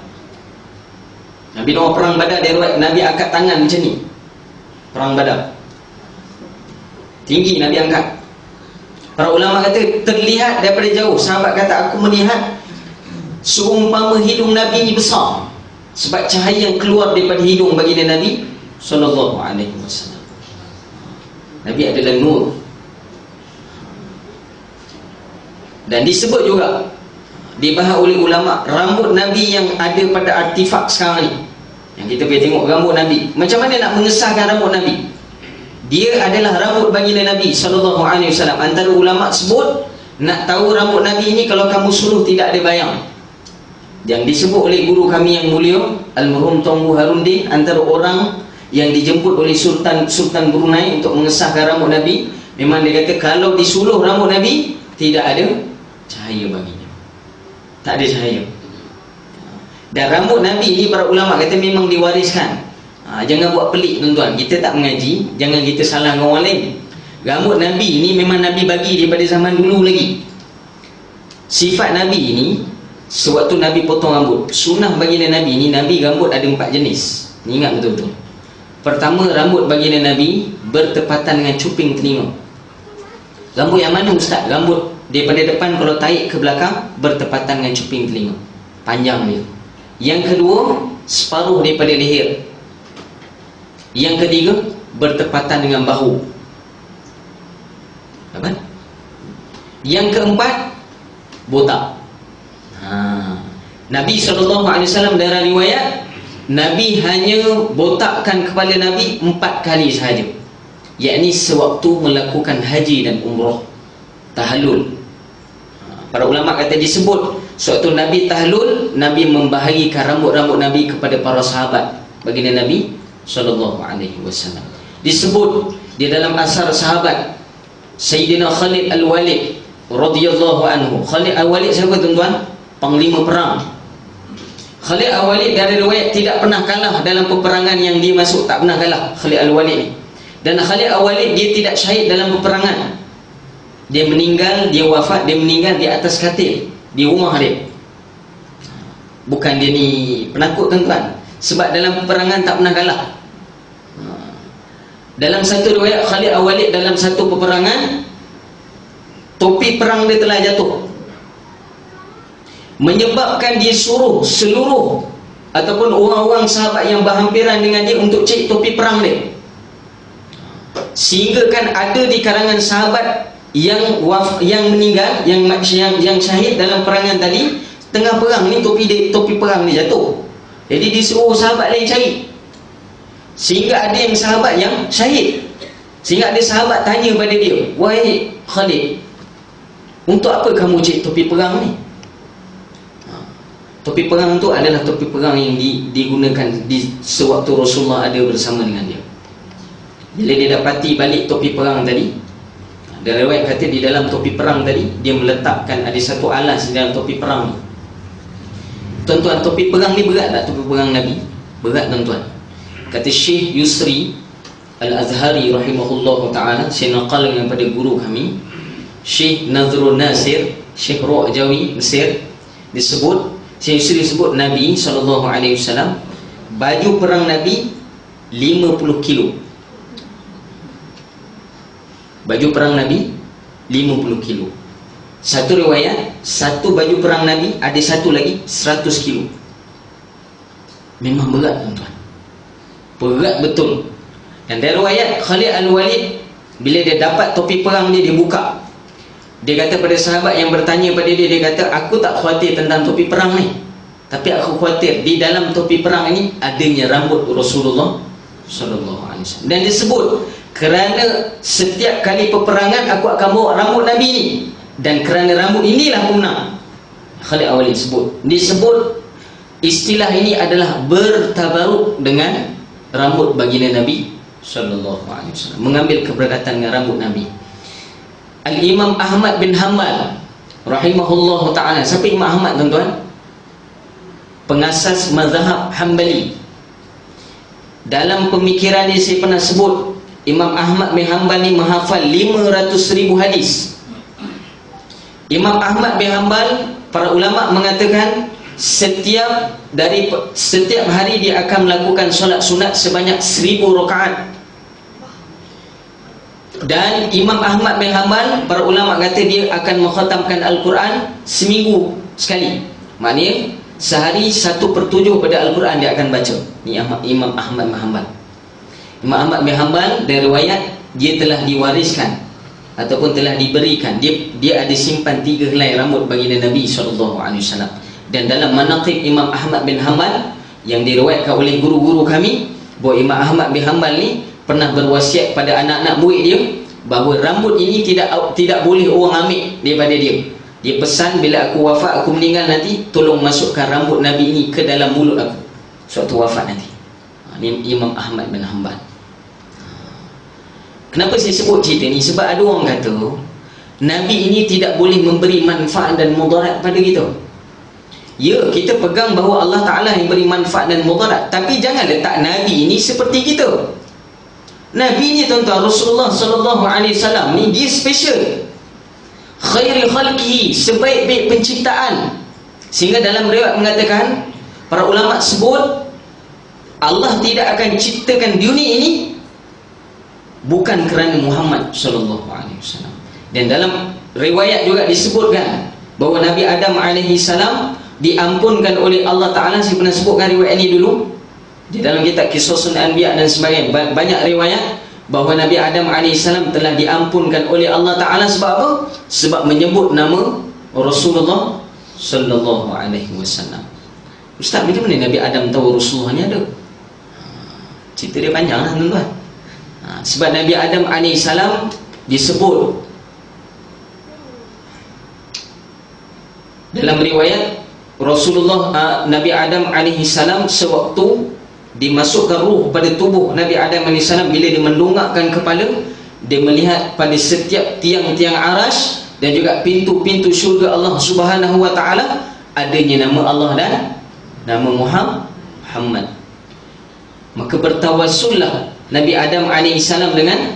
Nabi doa perang Badar, dari riwayat Nabi angkat tangan macam ni. Perang Badar tinggi Nabi angkat. Para ulama kata terlihat daripada jauh. Sahabat kata aku melihat seumpama hidung Nabi ini besar, sebab cahaya yang keluar daripada hidung baginda Nabi sallallahu alaihi wasallam. Nabi adalah nur. Dan disebut juga, dibahas oleh ulama, rambut Nabi yang ada pada artifak sekarang ni, yang kita pergi tengok rambut Nabi, macam mana nak mengesahkan rambut Nabi? Dia adalah rambut baginda Nabi sallallahu alaihi wasallam. Antara ulama sebut, nak tahu rambut Nabi ini kalau kamu suruh tidak ada bayang. Yang disebut oleh guru kami yang mulia Al-Marhum Tuanku Harundin, antara orang yang dijemput oleh Sultan Brunei untuk mengesahkan rambut Nabi, memang dia kata kalau disuluh rambut Nabi tidak ada cahaya baginya. Tak ada cahaya. Dan rambut Nabi ini para ulama kata memang diwariskan. Jangan buat pelik tuan-tuan, kita tak mengaji, jangan kita salahkan orang lain. Rambut Nabi ini memang Nabi bagi daripada zaman dulu lagi. Sifat Nabi ini, sewaktu Nabi potong rambut, sunnah baginda Nabi ini, Nabi rambut ada 4 jenis. Ni ingat betul-betul. Pertama, rambut baginda Nabi bertepatan dengan cuping telinga. Rambut yang mana ustaz? Rambut daripada depan kalau tarik ke belakang bertepatan dengan cuping telinga, panjang dia. Yang kedua, separuh daripada leher. Yang ketiga, bertepatan dengan bahu. Apa? Yang keempat, botak. Nabi SAW dalam riwayat, Nabi hanya botakkan kepala Nabi 4 kali sahaja, yakni sewaktu melakukan haji dan umrah, tahallul. Para ulama kata disebut sewaktu Nabi tahallul, Nabi membahagikan rambut-rambut Nabi kepada para sahabat baginda Nabi sallallahu alaihi wasallam. Disebut di dalam asar sahabat Sayyidina Khalid Al-Walid radhiyallahu anhu. Khalid Al-Walid siapa tuan-tuan? Panglima perang. Khalid Al-Walid dari riwayat tidak pernah kalah dalam peperangan yang dia masuk, tak pernah kalah Khalid Al-Walid ni. Dan Khalid Al-Walid dia tidak syahid dalam peperangan. Dia meninggal, dia wafat, dia meninggal di atas katil di rumah dia. Bukan dia ni penakut tuan-tuan, sebab dalam peperangan tak pernah kalah. Dalam satu riwayat, Khalid Al-Walid dalam satu peperangan, topi perang dia telah jatuh, menyebabkan dia suruh seluruh ataupun orang-orang sahabat yang berhampiran dengan dia untuk cek topi perang dia. Sehingga kan ada di kalangan sahabat yang meninggal, yang syahid dalam perangan tadi, tengah perang ni topi perang dia jatuh. Jadi disuruh sahabat lain cari. Sehingga ada yang sahabat yang syahid. Sehingga ada sahabat tanya pada dia, wahai Khalid, untuk apa kamu cek topi perang ni? Topi perang tu adalah topi perang yang digunakan di sewaktu Rasulullah ada bersama dengan dia. Bila dia dapati balik topi perang tadi, ada riwayat kata di dalam topi perang tadi dia meletakkan ada satu alas di dalam topi perang ni. Tuan-tuan, topi perang ni berat tak? Topi perang Nabi berat tuan-tuan. Kata Syekh Yusri Al-Azhari rahimahullah ta'ala, saya naqalkan pada guru kami Syekh Nazrul Nasir, Syekh Ru'jawi Mesir, disebut, Syekh Yusri disebut Nabi SAW baju perang Nabi 50 kilo. Baju perang Nabi 50 kilo. Satu riwayat, satu baju perang Nabi ada satu lagi 100 kilo. Memang berat tuan-tuan. berat betul. Dan dari riwayat Khalid Al-Walid, bila dia dapat topi perang dia buka. Dia kata pada sahabat yang bertanya pada dia, dia kata, aku tak khawatir tentang topi perang ni, tapi aku khawatir di dalam topi perang ini adanya rambut Rasulullah sallallahu alaihi wasallam. Dan disebut kerana setiap kali peperangan aku akan bawa rambut Nabi ni, dan kerana rambut inilah pemenang. Khalid Al-Walid disebut istilah ini adalah bertabaruk dengan rambut baginda Nabi sallallahu alaihi wasallam, mengambil keberkatan dengan rambut Nabi. Al-Imam Ahmad bin Hanbal rahimahullahu taala. Siapa Imam Ahmad, tuan-tuan? Pengasas mazhab Hanbali. Dalam pemikiran ini saya pernah sebut, Imam Ahmad bin Hanbal ni menghafal 500,000 hadis. Imam Ahmad bin Hanbal, para ulama mengatakan setiap hari dia akan melakukan solat sunat sebanyak 1000 rakaat. Dan Imam Ahmad bin Hanbal, para ulama kata dia akan mengkhatamkan Al-Quran seminggu sekali. Maknanya sehari 1/7 pada Al-Quran dia akan baca. Ni Imam Ahmad bin Hanbal. Imam Ahmad bin Hanbal, dari riwayat dia telah diwariskan ataupun telah diberikan, dia ada simpan 3 helai rambut baginda Nabi SAW. Dan dalam manaqib Imam Ahmad bin Hanbal yang diriwayatkan oleh guru-guru kami, bahawa Imam Ahmad bin Hanbal ni pernah berwasiat pada anak-anak murid dia bahawa rambut ini tidak boleh orang ambil daripada dia. Dia pesan, bila aku wafat, aku meninggal nanti, tolong masukkan rambut Nabi ini ke dalam mulut aku suatu wafat nanti. Ini Imam Ahmad bin Hanbal. Kenapa saya sebut cerita ni? Sebab ada orang kata Nabi ini tidak boleh memberi manfaat dan mudarat pada kita. Ya, kita pegang bahawa Allah Ta'ala yang beri manfaat dan mudarat, tapi jangan letak Nabi ini seperti kita. Nabi ni, tuan-tuan, Rasulullah sallallahu alaihi wasallam ni, dia special. Khairul khalqihi, sebaik-baik penciptaan. Sehingga dalam riwayat mengatakan, para ulama sebut Allah tidak akan ciptakan dunia ini bukan kerana Muhammad sallallahu alaihi wasallam. Dan dalam riwayat juga disebutkan bahawa Nabi Adam alaihi salam diampunkan oleh Allah Ta'ala. Saya pernah sebutkan riwayat ini dulu di dalam kitab Qisasul Anbiya dan sebagainya. Banyak riwayat bahawa Nabi Adam AS telah diampunkan oleh Allah Ta'ala. Sebab apa? Sebab menyebut nama Rasulullah sallallahu alaihi wasallam. Ustaz, macam mana Nabi Adam tahu Rasulullah ni ada? Cerita dia panjang lah, tuan-tuan. Sebab Nabi Adam AS disebut dalam riwayat Rasulullah, Nabi Adam AS sewaktu dimasukkan ruh pada tubuh Nabi Adam AS, bila dia mendongakkan kepala, dia melihat pada setiap tiang-tiang arash dan juga pintu-pintu syurga Allah Subhanahu wa ta'ala adanya nama Allah dan nama Muhammad. Maka bertawassullah Nabi Adam AS dengan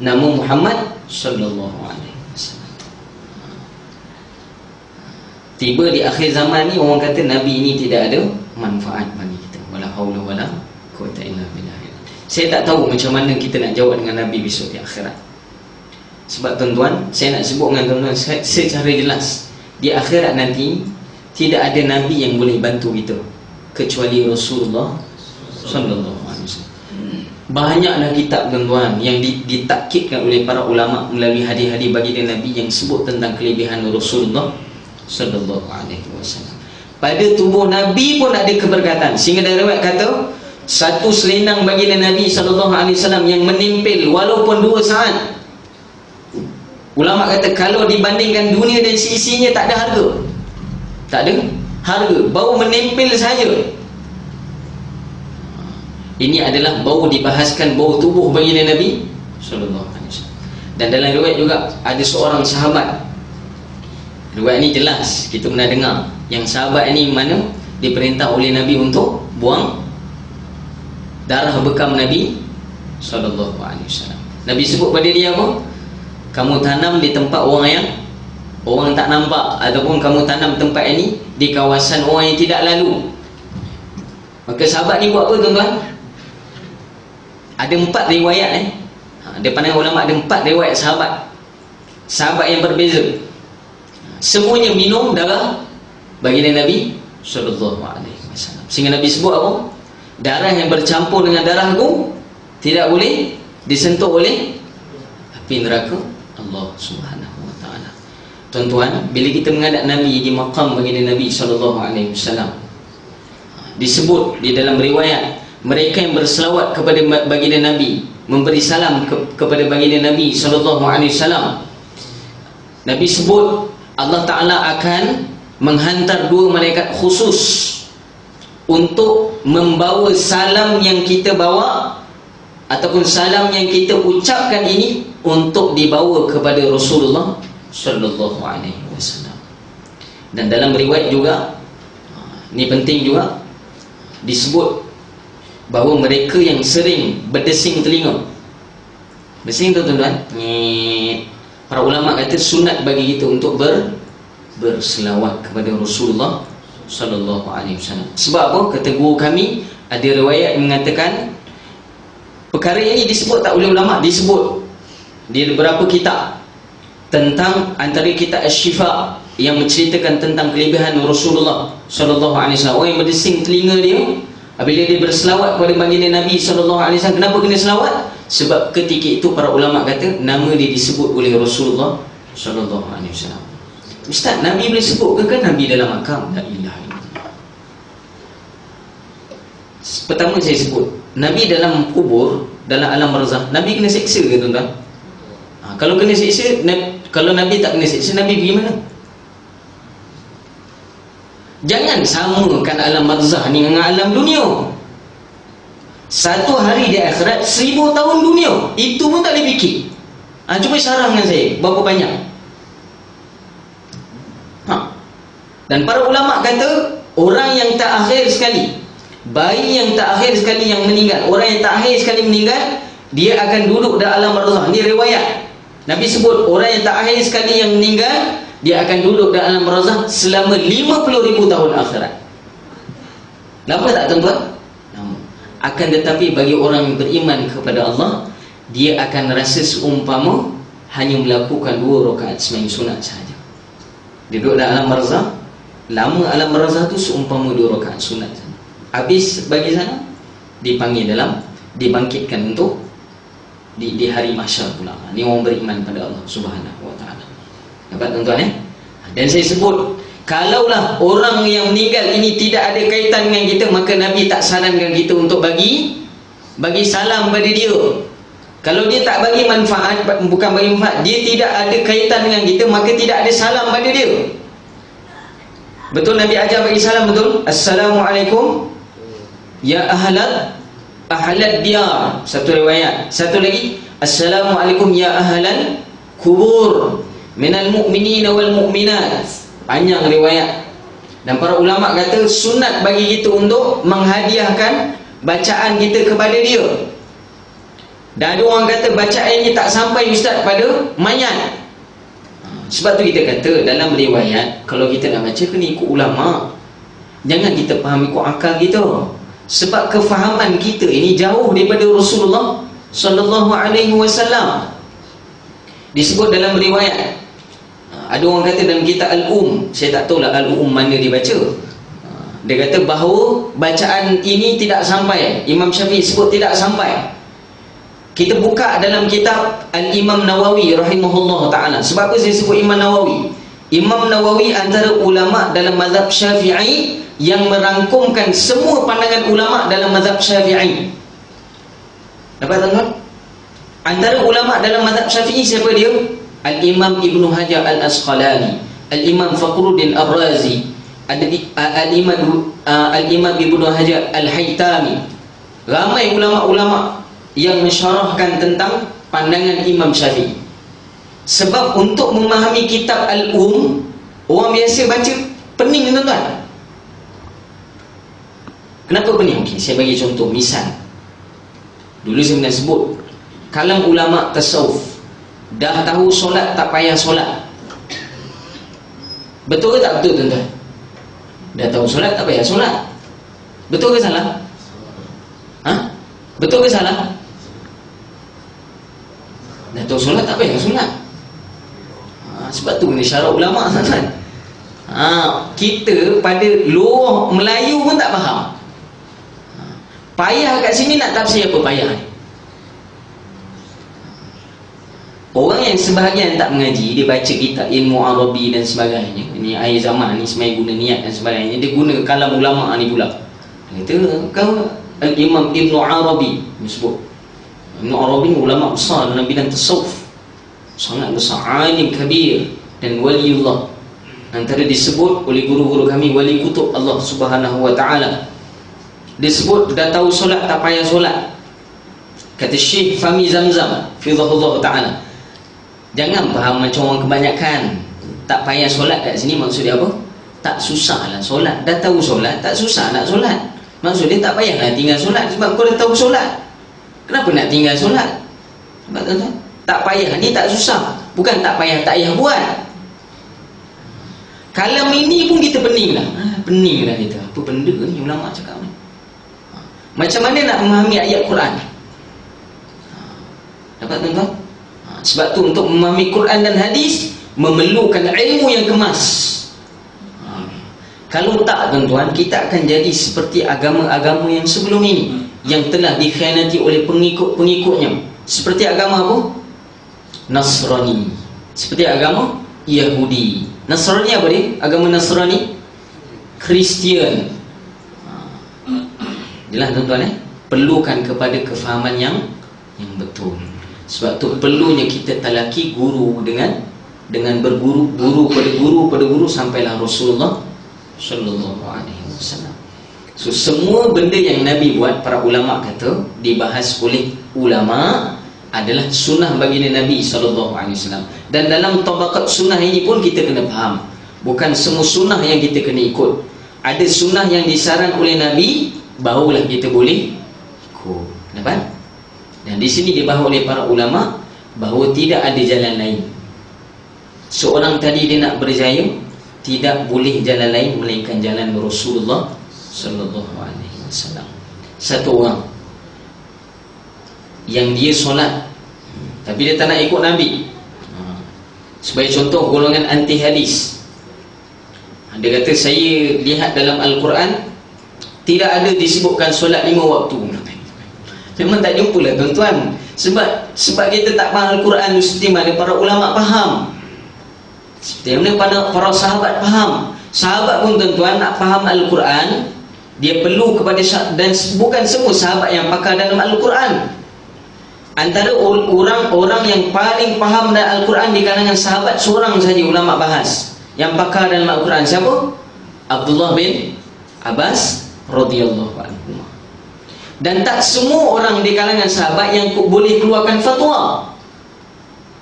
nama Muhammad sallallahu alaihi wasallam. Tiba di akhir zaman ni, orang kata Nabi ini tidak ada manfaat bagi kita. Wala haula wala quwwata illa billah. Saya tak tahu macam mana kita nak jawab dengan Nabi besok di akhirat. Sebab, tuan-tuan, saya nak sebut dengan tuan-tuan secara jelas, di akhirat nanti tidak ada Nabi yang boleh bantu kita kecuali Rasulullah sallallahu alaihi wasallam. Banyaklah kitab, tuan-tuan, yang ditakkidkan oleh para ulama melalui hadis-hadis baginda Nabi yang sebut tentang kelebihan Rasulullah sallallahu alaihi wasallam. Pada tubuh Nabi pun ada keberkatan. Sehingga dari riwayat kata, satu selendang baginda Nabi sallallahu alaihi wasallam yang menempel walaupun 2 saat, ulama kata kalau dibandingkan dunia dan sisinya tak ada harga. Tak ada harga. Bau menempel saja. Ini adalah bau dibahaskan, bau tubuh baginda Nabi sallallahu alaihi wasallam. Dan dalam riwayat juga ada seorang sahabat. Riwayat ini jelas, kita pernah dengar. Yang sahabat ini mana diperintah oleh Nabi untuk buang darah bekam Nabi sallallahu alaihi wasallam. Nabi sebut pada dia apa? Kamu tanam di tempat orang tak nampak, ataupun kamu tanam tempat ini di kawasan orang yang tidak lalu. Maka sahabat ni buat apa, tuan-tuan? Ada 4 riwayat Dia pandangan ulama ada 4 riwayat sahabat yang berbeza. Semuanya minum darah baginda Nabi sallallahu alaihi wasallam. Sehingga Nabi sebut apa? Darah yang bercampur dengan darahku tidak boleh disentuh oleh api neraka Allah Subhanahu wa taala. Tuan-tuan, bila kita menghadap Nabi di maqam baginda Nabi sallallahu alaihi wasallam, disebut di dalam riwayat, mereka yang berselawat kepada baginda Nabi, memberi salam kepada baginda Nabi sallallahu alaihi wasallam, Nabi sebut Allah Taala akan menghantar dua malaikat khusus untuk membawa salam yang kita bawa ataupun salam yang kita ucapkan ini untuk dibawa kepada Rasulullah sallallahu alaihi wasallam. Dan dalam riwayat juga, ni penting juga, disebut bahawa mereka yang sering berdesing telinga. Berdesing tu tuan-tuan, para ulama kata sunat bagi kita untuk berselawat kepada Rasulullah sallallahu alaihi wasallam. Sebab apa? Kata guru kami, ada riwayat mengatakan perkara ini disebut tak oleh ulama, disebut di beberapa kitab tentang, antara kitab Asy-Syifa yang menceritakan tentang kelebihan Rasulullah sallallahu alaihi wasallam. Orang yang berdesing telinga dia apabila dia berselawat kepada baginda Nabi sallallahu alaihi wasallam, kenapa kena selawat? Sebab ketika itu para ulama kata nama dia disebut oleh Rasulullah sallallahu alaihi wasallam. Ustaz, Nabi boleh sebut ke? Kan Nabi dalam makam la ilaha illallah. Pertama saya sebut, Nabi dalam kubur, dalam alam barzakh, Nabi kena seksa ke tuan-tuan? Kalau kena seksa, kalau Nabi tak kena seksa, Nabi pergi mana? Jangan samakan alam barzakh ni dengan alam dunia. Satu hari di akhirat, 1000 tahun dunia, itu pun tak boleh fikir. Cuba syarah dengan saya, berapa banyak? Dan para ulama kata orang yang tak akhir sekali, bayi yang tak akhir sekali yang meninggal, orang yang tak akhir sekali meninggal, dia akan duduk dalam alam barzakh. Ini riwayat Nabi sebut, orang yang tak akhir sekali yang meninggal, dia akan duduk dalam alam barzakh selama 50,000 tahun akhirat. Lama tak tuan-tuan? Lama. Akan tetapi bagi orang yang beriman kepada Allah, dia akan rasa seumpama hanya melakukan 2 rakaat sembahyang sunat sahaja. Dia duduk dalam alam barzakh, lama alam barzakh tu seumpama 2 rakaat sunat saja. Habis bagi sana, dipanggil dalam, dibangkitkan untuk di hari mahsyar pula. Ni orang beriman pada Allah Subhanahu wa taala. Dapat tuan-tuan Dan saya sebut, kalaulah orang yang meninggal ini tidak ada kaitan dengan kita, maka Nabi tak sarankan kita untuk bagi salam pada dia. Kalau dia tak bagi manfaat, bukan bagi manfaat, dia tidak ada kaitan dengan kita, maka tidak ada salam pada dia. Betul Nabi ajar bagi salam, betul? Assalamualaikum ya ahlad diyar. Satu riwayat. Satu lagi, Assalamualaikum ya ahlal kubur minal mu'minina wal mu'minat. Panjang riwayat. Dan para ulama kata sunat bagi kita untuk menghadiahkan bacaan kita kepada dia. Dan ada orang kata bacaan ini tak sampai ustaz pada mayat. Sebab tu kita kata dalam riwayat, kalau kita nak baca kena ikut ulama. Jangan kita faham ikut akal kita. Sebab kefahaman kita ini jauh daripada Rasulullah sallallahu alaihi wasallam. Disebut dalam riwayat, ada orang kata dalam kitab Al-Um, saya tak tahulah Al-Um mana dia baca. Dia kata bahawa bacaan ini tidak sampai. Imam Syafi'i sebut tidak sampai. Kita buka dalam kitab Al-Imam Nawawi rahimahullah ta'ala. Sebab apa saya sebut Imam Nawawi? Imam Nawawi antara ulama dalam mazhab Syafi'i yang merangkumkan semua pandangan ulama dalam mazhab Syafi'i. Dapat tuan-tuan? Antara ulama dalam mazhab Syafi'i siapa dia? Al-Imam Ibn Hajar Al-Asqalani, Al-Imam Fakhruddin Ar-Razi, Al-Imam Ibn Hajar Al-Haytami. Ramai ulama-ulama yang mensyarahkan tentang pandangan Imam Syafi'i. Sebab untuk memahami kitab Al-Um, orang biasa baca pening tuan-tuan. Kenapa pening? Okay, saya bagi contoh, misal dulu saya pernah sebut, kalam ulama tasawuf dah tahu solat tak payah solat. Betul ke tak betul tuan-tuan? Dah tahu solat tak payah solat. Betul ke salah? Betul ke salah? Dah tahu solat tak payah solat. Sebab tu ni syarat ulama tuan-tuan. Kita pada luar Melayu pun tak faham. Payah kat sini nak tafsir apa payah? Orang yang sebahagian tak mengaji, dia baca kitab ilmu Arabi dan sebagainya. Ini akhir zaman ni semai guna niat dan sebagainya. Dia guna kalam ulama ni pula. Dia kata kau Al-Imam Ibn Arabi disebut. Ibn Arabi ni ulama besar dalam bidang tasawuf. Sangat besar, alim kabir dan waliullah. Antara disebut oleh guru-guru kami wali kutub Allah Subhanahu wa taala. Disebut dah tahu solat tak payah solat. Kata Syekh Fahmi Zamzam fidhahullah taala. Jangan faham macam orang kebanyakan. Tak payah solat kat sini maksud dia apa? Tak susah lah solat. Dah tahu solat, tak susah nak solat. Maksud dia tak payah nak tinggal solat sebab kau dah tahu solat. Kenapa nak tinggal solat? Sebab tuan-tuan, tak payah ni tak susah. Bukan tak payah, tak payah buat. Kalam ini pun kita pening lah. Pening lah kita. Apa benda ni ulama cakap ni? Macam mana nak memahami ayat Quran? Dapat tuan-tuan? Sebab tu untuk memahami Quran dan hadis memerlukan ilmu yang kemas. Kalau tak tuan-tuan, kita akan jadi seperti agama-agama yang sebelum ini yang telah dikhianati oleh pengikut-pengikutnya. Seperti agama apa? Nasrani. Seperti agama Yahudi. Nasrani apa dia? Agama Nasrani Kristian. Jelas tuan-tuan perlukan kepada kefahaman yang betul. Sebab tu perlunya kita talaki guru dengan berguru, guru pada guru sampailah Rasulullah sallallahu alaihi wasallam. So semua benda yang Nabi buat, para ulama kata dibahas oleh ulama adalah sunnah baginda Nabi sallallahu alaihi wasallam. Dan dalam tabaqat sunnah ini pun kita kena faham, bukan semua sunnah yang kita kena ikut. Ada sunnah yang disaran oleh Nabi, barulah kita boleh ikut. Nampak? Dan di sini dibahas oleh para ulama bahawa tidak ada jalan lain. Seorang tadi dia nak berjaya, tidak boleh jalan lain melainkan jalan Rasulullah sallallahu alaihi wasallam. Satu orang yang dia solat tapi dia tak nak ikut Nabi. Sebagai contoh golongan anti hadis. Dia kata saya lihat dalam Al-Quran tidak ada disebutkan solat 5 waktu. Memang tak jumpa lah tuan-tuan. Sebab kita tak faham Al-Quran seperti mana para ulama faham, seperti mana para sahabat faham. Sahabat pun tuan-tuan nak faham Al-Quran, dia perlu kepada, dan bukan semua sahabat yang pakar dalam Al-Quran. Antara orang yang paling faham dalam Al-Quran di kalangan sahabat, seorang saja ulama bahas yang pakar dalam Al-Quran. Siapa? Abdullah bin Abbas radhiyallahu anhu. Dan tak semua orang di kalangan sahabat yang boleh keluarkan fatwa.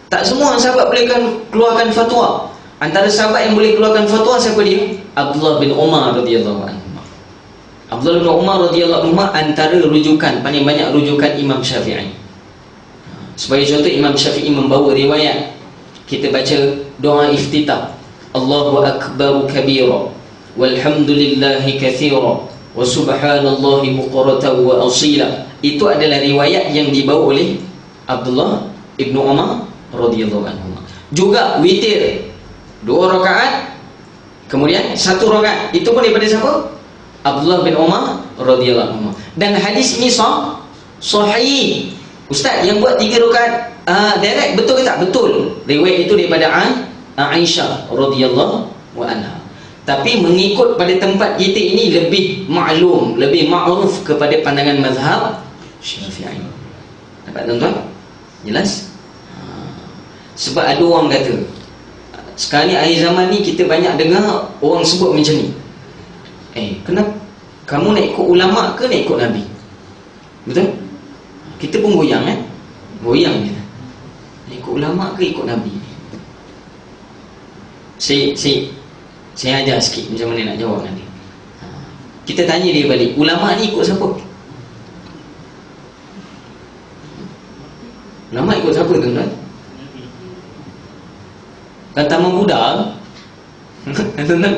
Tak semua sahabat boleh keluarkan fatwa. Antara sahabat yang boleh keluarkan fatwa siapa dia? Abdullah bin Umar radhiyallahu anhu. Abdullah bin Umar radhiyallahu anhu antara rujukan, paling banyak rujukan Imam Syafi'i. Sebagai contoh, Imam Syafi'i membawa riwayat, kita baca doa iftitah, Allahu akbar kabira walhamdulillahi katsira wa subhanallahi buqratan wa asila. Itu adalah riwayat yang dibawa oleh Abdullah ibnu Umar radhiyallahu anhu. Juga witir 2 rakaat, kemudian 1 rakaat, itu pun daripada siapa? Abdullah bin Umar radhiyallahu anhu. Dan hadis ini sahih. Ustaz yang buat 3 rakaat direct betul ke tak? Betul. Riwayat itu daripada Aisyah radhiyallahu anha. Tapi mengikut pada tempat kita ini lebih maklum, lebih ma'ruf kepada pandangan mazhab Syafi'i. Dapat tuan-tuan? Jelas? Sebab ada orang kata, sekarang ni akhir zaman ni kita banyak dengar orang sebut macam ni. Kenapa kamu nak ikut ulama ke nak ikut Nabi? Betul? Kita pun goyang goyang je. Nak ikut ulama ke ikut Nabi? Saya ajar sikit macam mana nak jawab nanti. Kita tanya dia balik, ulama ni ikut siapa? Ulama ikut siapa tuan-tuan? Kata Buddha tuan-tuan,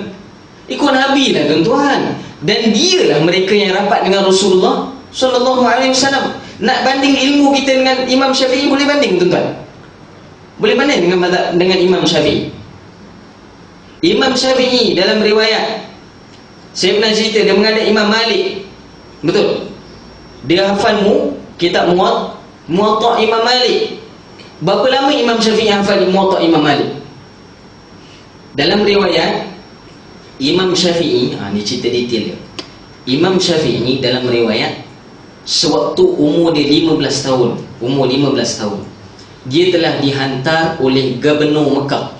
ikut Nabi lah tuan-tuan. Dan dialah mereka yang rapat dengan Rasulullah sallallahu alaihi wasallam. Nak banding ilmu kita dengan Imam Syafi'i, boleh banding tuan-tuan? Boleh banding dengan Imam Syafi'i? Imam Syafi'i dalam riwayat, saya pernah cerita, dia menghadap Imam Malik. Betul? Dia hafal kitab Muwatta Imam Malik. Berapa lama Imam Syafi'i hafal Muwatta Imam Malik? Dalam riwayat Imam Syafi'i, ni cerita detail dia. Imam Syafi'i dalam riwayat, sewaktu umur dia 15 tahun, dia telah dihantar oleh Gubernur Mekah.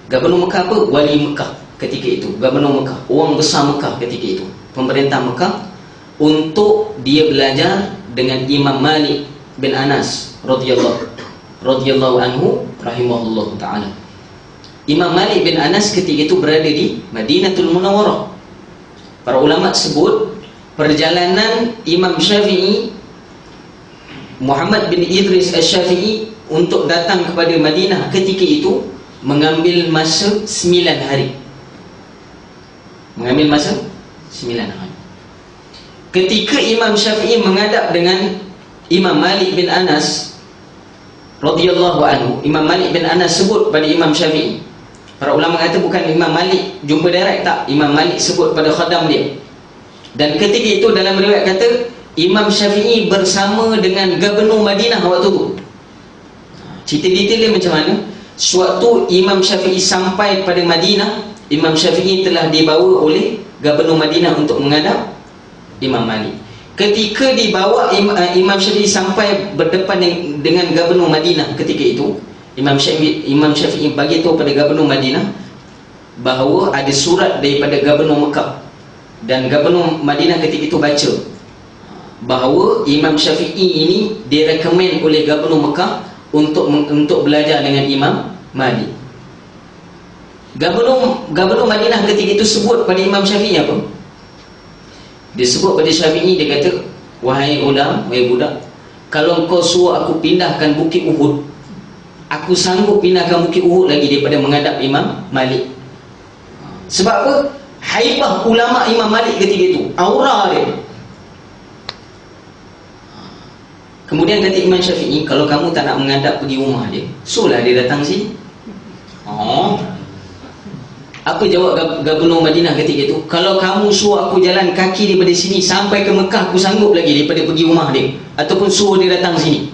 Gubernur Mekah apa? Wali Mekah ketika itu. Gubernur Mekah, orang besar Mekah ketika itu, pemerintah Mekah, untuk dia belajar dengan Imam Malik bin Anas radhiyallahu anhu rahimahullah ta'ala. Imam Malik bin Anas ketika itu berada di Madinatul Munawwarah. Para ulama sebut perjalanan Imam Syafi'i, Muhammad bin Idris Asy-Syafi'i, untuk datang kepada Madinah ketika itu mengambil masa 9 hari. Mengambil masa 9 hari. Ketika Imam Syafi'i menghadap dengan Imam Malik bin Anas radhiyallahu anhu, Imam Malik bin Anas sebut pada Imam Syafi'i. Para ulama kata bukan Imam Malik jumpa direct, tak. Imam Malik sebut pada khadam dia. Dan ketika itu dalam riwayat kata Imam Syafi'i bersama dengan Gubernur Madinah waktu tu. Cerita detail dia macam mana? Sewaktu Imam Syafi'i sampai pada Madinah, Imam Syafi'i telah dibawa oleh Gubernur Madinah untuk menghadap Imam Malik. Ketika dibawa Imam Syafi'i sampai berdepan dengan Gubernur Madinah ketika itu, Imam Syafi'i bagi tahu pada Gubernur Madinah bahawa ada surat daripada Gubernur Mekah, dan Gubernur Madinah ketika itu baca bahawa Imam Syafi'i ini direkomend oleh Gubernur Mekah untuk belajar dengan Imam Malik. Gubernur Madinah ketika itu sebut pada Imam Syafi'i apa? Dia sebut pada Syafi'i, dia kata, wahai ulam, wahai budak, kalau kau suruh aku pindahkan Bukit Uhud, aku sanggup pindahkan Bukit Uhud lagi daripada menghadap Imam Malik. Sebab apa? Haibah ulama Imam Malik ketika itu, aura dia. Kemudian kata Imam Syafi'i, kalau kamu tak nak menghadap pergi rumah dia, suruhlah dia datang sini. Apa jawab Gubernur Madinah ketika itu? Kalau kamu suruh aku jalan kaki daripada sini sampai ke Mekah, aku sanggup lagi daripada pergi rumah dia, ataupun suruh dia datang sini.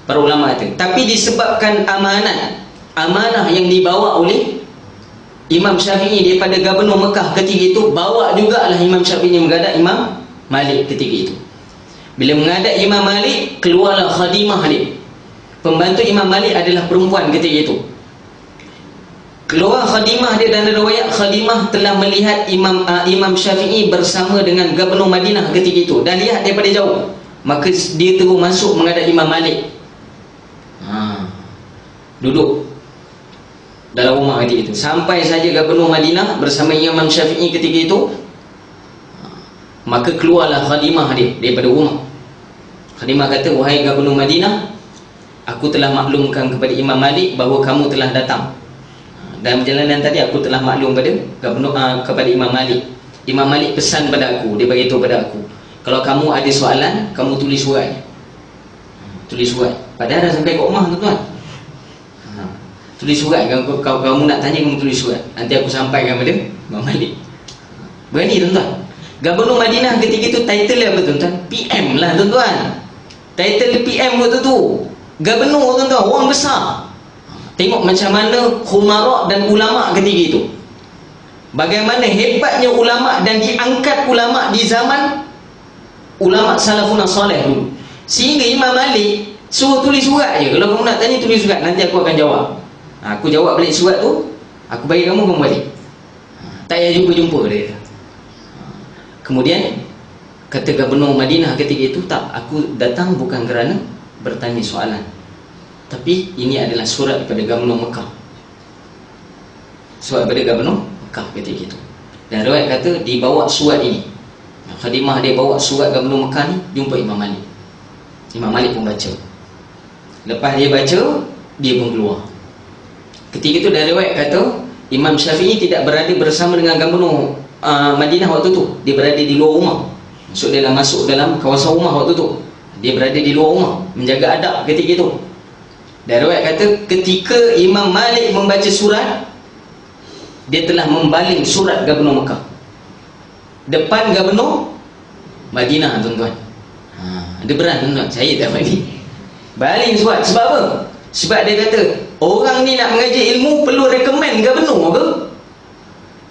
Para ulama kata, tapi disebabkan amanah yang dibawa oleh Imam Syafi'i daripada Gubernur Mekah ketika itu, bawa jugalah Imam Syafi'i menghadap Imam Malik ketika itu. Bila menghadap Imam Malik, keluarlah khadimah dia. Pembantu Imam Malik adalah perempuan ketika itu. Keluar khadimah dia, dan riwayat khadimah telah melihat Imam Syafi'i bersama dengan Gubernur Madinah ketika itu, dan lihat daripada jauh. Maka dia terus masuk menghadap Imam Malik. Duduk dalam rumah ketika itu. Sampai saja Gubernur Madinah bersama Imam Syafi'i ketika itu, maka keluarlah khadimah dia daripada rumah. Khadimah kata, wahai Gubernur Madinah, aku telah maklumkan kepada Imam Malik bahawa kamu telah datang. Dalam perjalanan tadi aku telah maklum kepada Imam Malik. Imam Malik pesan pada aku, dia beritahu pada aku, kalau kamu ada soalan, kamu tulis surat. Tulis surat. Padahal dah sampai ke rumah, tuan-tuan. Tulis surat. Kalau kamu nak tanya, kamu tulis surat. Nanti aku sampaikan kepada Imam Malik. Berani, tuan-tuan. Gubernur Madinah ketika itu title apa, tuan-tuan? PM lah, tuan-tuan. Title PM waktu tu. Gubernur, tuan-tuan, orang besar. Tengok macam mana khumara dan ulama ketika itu. Bagaimana hebatnya ulama, dan diangkat ulama di zaman ulama salafun salih dulu. Sehingga Imam Malik suruh tulis surat je. Kalau kamu nak tanya, tulis surat, nanti aku akan jawab. Aku jawab balik surat tu, aku bagi kamu balik. Tak payah jumpa-jumpa dia. Kemudian kata Gubernur Madinah ketika itu, tak, aku datang bukan kerana bertanya soalan, tapi ini adalah surat daripada Gubernur Mekah. Surat daripada Gubernur Mekah ketika itu. Dan riwayat kata dibawa surat ini, khadimah dia bawa surat Gubernur Mekah ni jumpa Imam Malik. Imam Malik pun baca. Lepas dia baca, dia pun keluar. Ketika itu dari riwayat kata Imam Syafi'i tidak berada bersama dengan Gubernur Madinah waktu tu. Dia berada di luar rumah. Masuk dalam kawasan rumah waktu tu. Dia berada di luar rumah, menjaga adab ketika itu. Dan riwayat kata ketika Imam Malik membaca surat, dia telah membaling surat Gubernur Mekah depan Gubernur Madinah tuan-tuan. Ada beran tuan-tuan, saya tak balik. Balik sebab apa? Sebab dia kata orang ni nak mengaji ilmu perlu rekomen gubernur ke?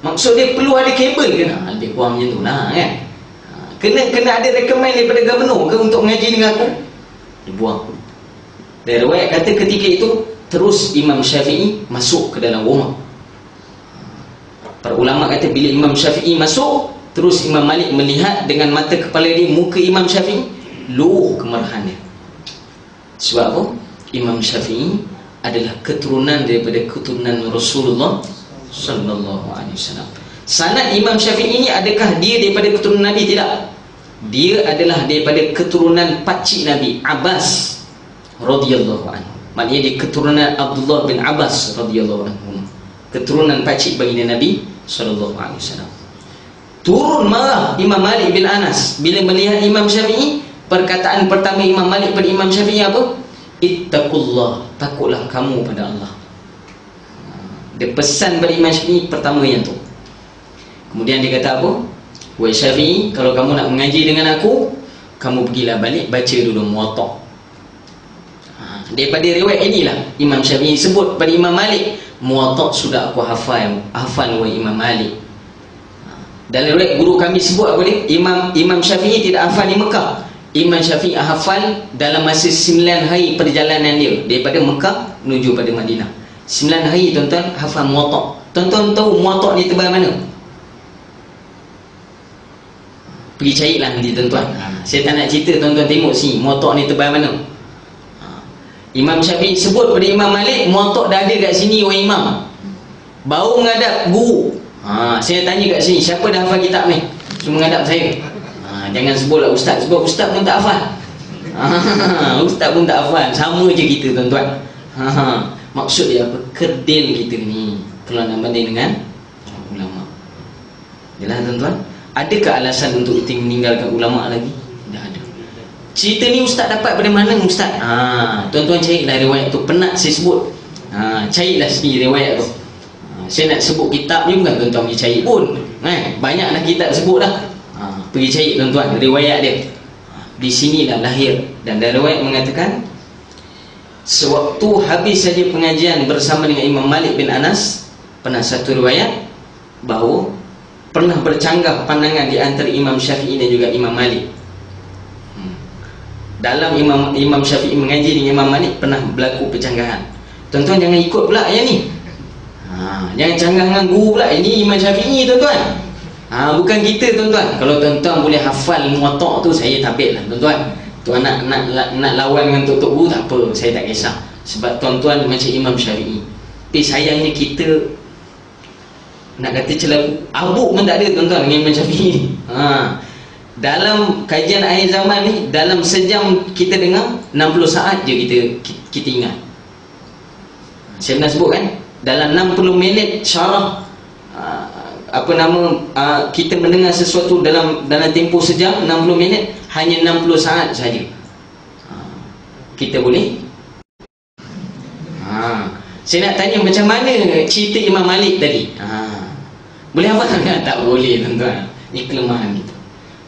Maksud dia perlu ada kabel ke? Lebih kurang macam tu lah kan. Kena ada rekomen daripada gubernur ke untuk mengaji dengan aku? Dia buang. Dan riwayat kata ketika itu terus Imam Syafi'i masuk ke dalam rumah. Para ulama kata bila Imam Syafi'i masuk, terus Imam Malik melihat dengan mata kepala dia muka Imam Syafi'i, luh kemarahan dia. Sebab apa? Imam Syafi'i adalah keturunan daripada keturunan Rasulullah sallallahu alaihi wasallam. Sanad Imam Syafi'i ini adakah dia daripada keturunan Nabi? Tidak. Dia adalah daripada keturunan pakcik Nabi, Abbas radhiyallahu anhu. Maknanya dia keturunan Abdullah bin Abbas radhiyallahu anhu. Keturunan pakcik baginda Nabi sallallahu alaihi wasallam. Turun marah Imam Malik bin Anas bila melihat Imam Syafi'i. Perkataan pertama Imam Malik pada Imam Syafi'i apa? Ittaqullah, takutlah kamu pada Allah. Dia pesan pada Imam Syafi'i pertama yang tu. Kemudian dia kata apa? Wahai Syafi'i, kalau kamu nak mengaji dengan aku, kamu pergilah balik baca dulu Muwatta. Daripada riwayat inilah Imam Syafi'i sebut pada Imam Malik, Muwatta sudah aku hafal wahai Imam Malik. Dalam riwayat guru kami sebut apa dia? Imam Syafi'i tidak hafal di Mekah. Imam Syafi'i hafal dalam masa 9 hari perjalanan dia daripada Mekah menuju pada Madinah. 9 hari tuan-tuan hafal Muwatta. Tuan-tuan tahu Muwatta ni tebal mana? Pergi carilah nanti tuan-tuan. Saya tak nak cerita, tuan-tuan tengok sini Muwatta ni tebal mana. Imam Syafi'i sebut pada Imam Malik, Muwatta dah ada kat sini wahai Imam. Baru menghadap guru. Saya tanya kat sini, siapa dah hafal kitab ni? Cuma menghadap saya. Jangan sebutlah ustaz, sebab ustaz pun tak hafal. Ustaz pun tak hafal. Sama je kita tuan-tuan. Maksud dia apa? Kerdil kita ni kalau nak banding dengan ulama. Yalah tuan-tuan, adakah alasan untuk kita meninggalkan ulama lagi? Tak ada. Cerita ni ustaz dapat pada mana ustaz? Tuan-tuan carilah riwayat tu. Penat saya sebut. Carilah sini riwayat tu. Saya nak sebut kitab ni bukan tuan-tuan pergi cari pun. Banyaklah kitab sebut dah. Pergi cari tuan-tuan riwayat dia. Di sinilah lahir. Dan dalam riwayat mengatakan, sewaktu habis saja pengajian bersama dengan Imam Malik bin Anas, pernah satu riwayat bahawa pernah bercanggah pandangan di antara Imam Syafi'i dan juga Imam Malik. Dalam Imam Syafi'i mengaji dengan Imam Malik pernah berlaku percanggahan. Tuan-tuan jangan ikut pula yang ni. Jangan canggah dengan guru pula. Ini Imam Syafi'i tuan-tuan. Bukan kita tuan-tuan. Kalau tuan-tuan boleh hafal Muwatta tu, saya tabik lah tuan-tuan. Tuan nak lawan dengan tok guru tak apa, saya tak kisah. Sebab tuan-tuan macam Imam Syafi'i. Tapi sayangnya kita nak kata celaku abuk pun tak ada tuan-tuan dengan Imam Syafi'i. Dalam kajian akhir zaman ni, dalam sejam kita dengar 60 saat je kita ingat. Saya pernah sebut kan, dalam 60 minit syarah kita mendengar sesuatu dalam tempoh sejam 60 minit, hanya 60 saat saja kita boleh. Saya nak tanya macam mana cerita Imam Malik tadi. Boleh apa tak? Tak boleh tuan-tuan. Ini kelemahan kita.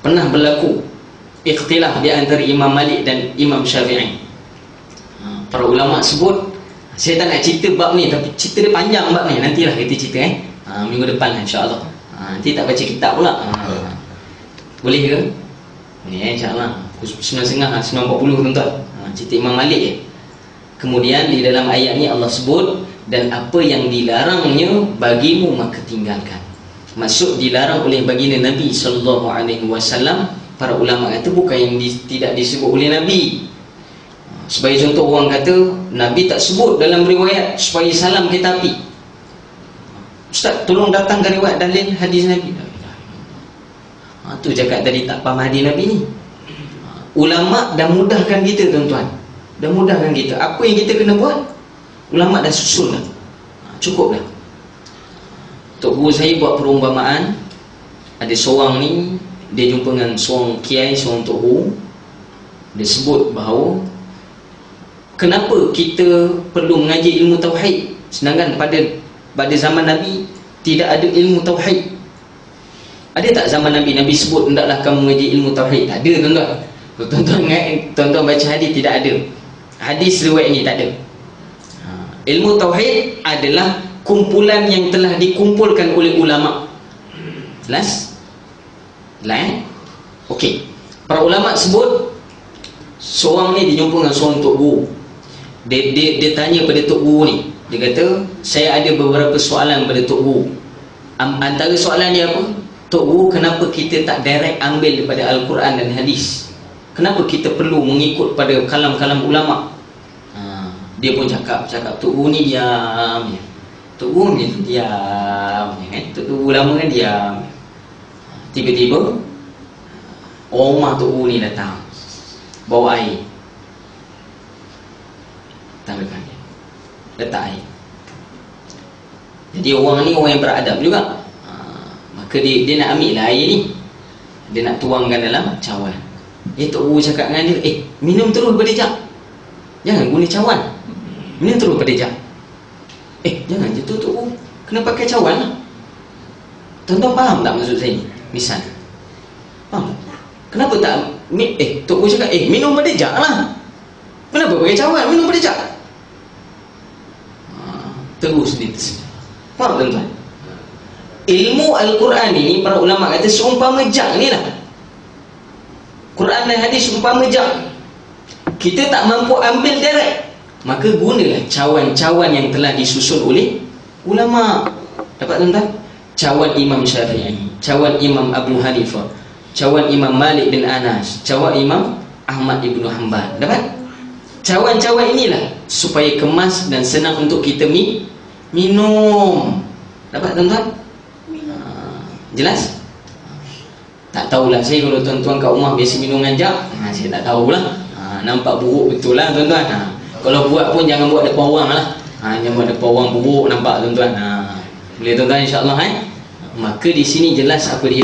Pernah berlaku ikhtilaf di antara Imam Malik dan Imam Syafi'i. Para ulama sebut, saya tak nak cerita bab ni, tapi cerita dia panjang bab ni. Nantilah kita cerita minggu depan insya-Allah. Nanti tak baca kitab pula. Boleh ke? Boleh insya-Allah. 9.30 9.40 tuan-tuan. Cerita Imam Malik je. Kemudian di dalam ayat ni Allah sebut, dan apa yang dilarangnya bagimu maka tinggalkan. Maksud dilarang oleh baginda Nabi sallallahu alaihi wasallam, para ulama kata bukan yang tidak disebut oleh Nabi. Sebagai contoh, orang kata Nabi tak sebut dalam riwayat supaya salam kereta api. Ustaz tolong datangkan riwayat dalil hadis Nabi. Tu cakap tadi tak faham hadis Nabi ni. Ulama dah mudahkan kita tuan-tuan. Dah mudahkan kita. Apa yang kita kena buat, ulama dah susun dah. Cukup dah. Tok guru saya buat perumpamaan. Ada seorang ni, dia jumpa dengan seorang kiai, seorang tok guru. Dia sebut bahawa kenapa kita perlu mengaji ilmu tauhid, sedangkan pada zaman Nabi tidak ada ilmu tauhid. Ada tak zaman Nabi sebut hendaklah kamu mengaji ilmu tauhid? Tak ada, tuan-tuan. Tuan-tuan baca hadis, tidak ada. Hadis riwayat ini tak ada. Ilmu tauhid adalah kumpulan yang telah dikumpulkan oleh ulama. Jelas? Jelas? Okey. Para ulama sebut, seorang ni dia jumpa dengan seorang tok guru. Dia tanya pada tok guru ni. Dia kata, saya ada beberapa soalan pada tok guru. Antara soalan dia apa? Tok guru, kenapa kita tak direct ambil daripada Al-Quran dan hadis? Kenapa kita perlu mengikut pada kalam-kalam ulama? Dia pun cakap tok guru ni diam je. Tok guru ni diam je kan? Tok guru ulama kan diam. Tiba-tiba orang rumah tok guru ni datang, bawa air, tambahkan dia, letak air. Jadi orang ni orang yang beradab juga. Maka dia nak ambil lah air ni, dia nak tuangkan dalam cawan. Tok guru cakap dengan dia, minum terus pada jam, jangan guna cawan, minum terus pada jam. Jangan je tu tok guru, kena pakai cawan lah. Tuan-tuan faham tak maksud saya ni? Misal, faham tak? Kenapa tak tok guru cakap minum pada jam lah, kenapa pakai cawan, minum pada jam? Terus dia tersedia. Faham tuan-tuan? Ilmu Al-Quran ini para ulama kata seumpama jak ni lah. Quran dan hadis seumpama jak. Kita tak mampu ambil direct, maka gunalah cawan-cawan yang telah disusun oleh ulama. Dapat tuan-tuan? Cawan Imam Syafi'i, cawan Imam Abu Hanifah, cawan Imam Malik bin Anas, cawan Imam Ahmad ibnu Hanbal. Dapat? Cawan-cawan inilah supaya kemas dan senang untuk kita minum. Dapat tuan-tuan? Jelas? Tak tahulah saya, kalau tuan-tuan kat rumah biasa minum dengan jak, saya tak tahulah. Nampak buruk betul lah tuan-tuan. Kalau buat pun jangan buat depan orang lah. Jangan buat depan orang, buruk nampak tuan-tuan. Boleh tuan-tuan, insya-Allah. Maka di sini jelas apa dia.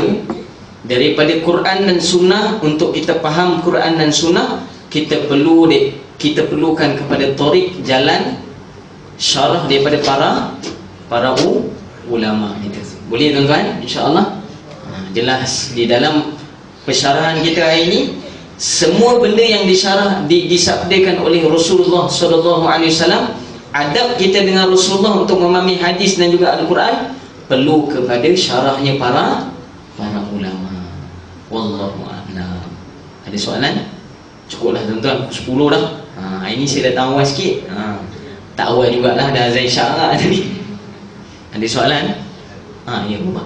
Daripada Quran dan Sunnah, untuk kita faham Quran dan Sunnah, kita perlukan kepada tariq, jalan syarah daripada para ulama kita. Boleh tuan-tuan, insya-Allah. Jelas di dalam pensyarahan kita hari ini, semua benda yang disabdakan oleh Rasulullah SAW, adab kita dengan Rasulullah untuk memahami hadis dan juga Al-Quran perlu kepada syarahnya para ulama. Wallahu a'lam. Ada soalan? Cukuplah tuan-tuan, 10 dah. Hari ni saya datang awal sikit. Tak awal jugalah, dah azan isyak tadi. Ada soalan? Ya, Umar.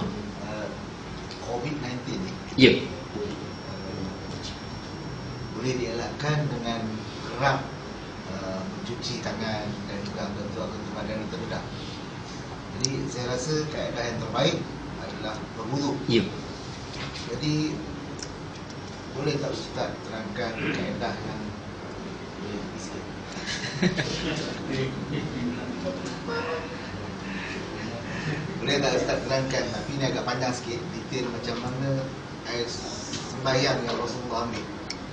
COVID-19 ni, ya, boleh dielakkan dengan kerap mencuci tangan dan juga bentuk badan yang terdedah. Jadi saya rasa kaedah yang terbaik adalah berwuduk. ya. Jadi boleh tak Ustaz terangkan kaedah yang boleh sikit? Boleh tak Ustaz terangkan, tapi ini agak panjang sikit, detail macam mana air sembahyang yang Rasulullah ambil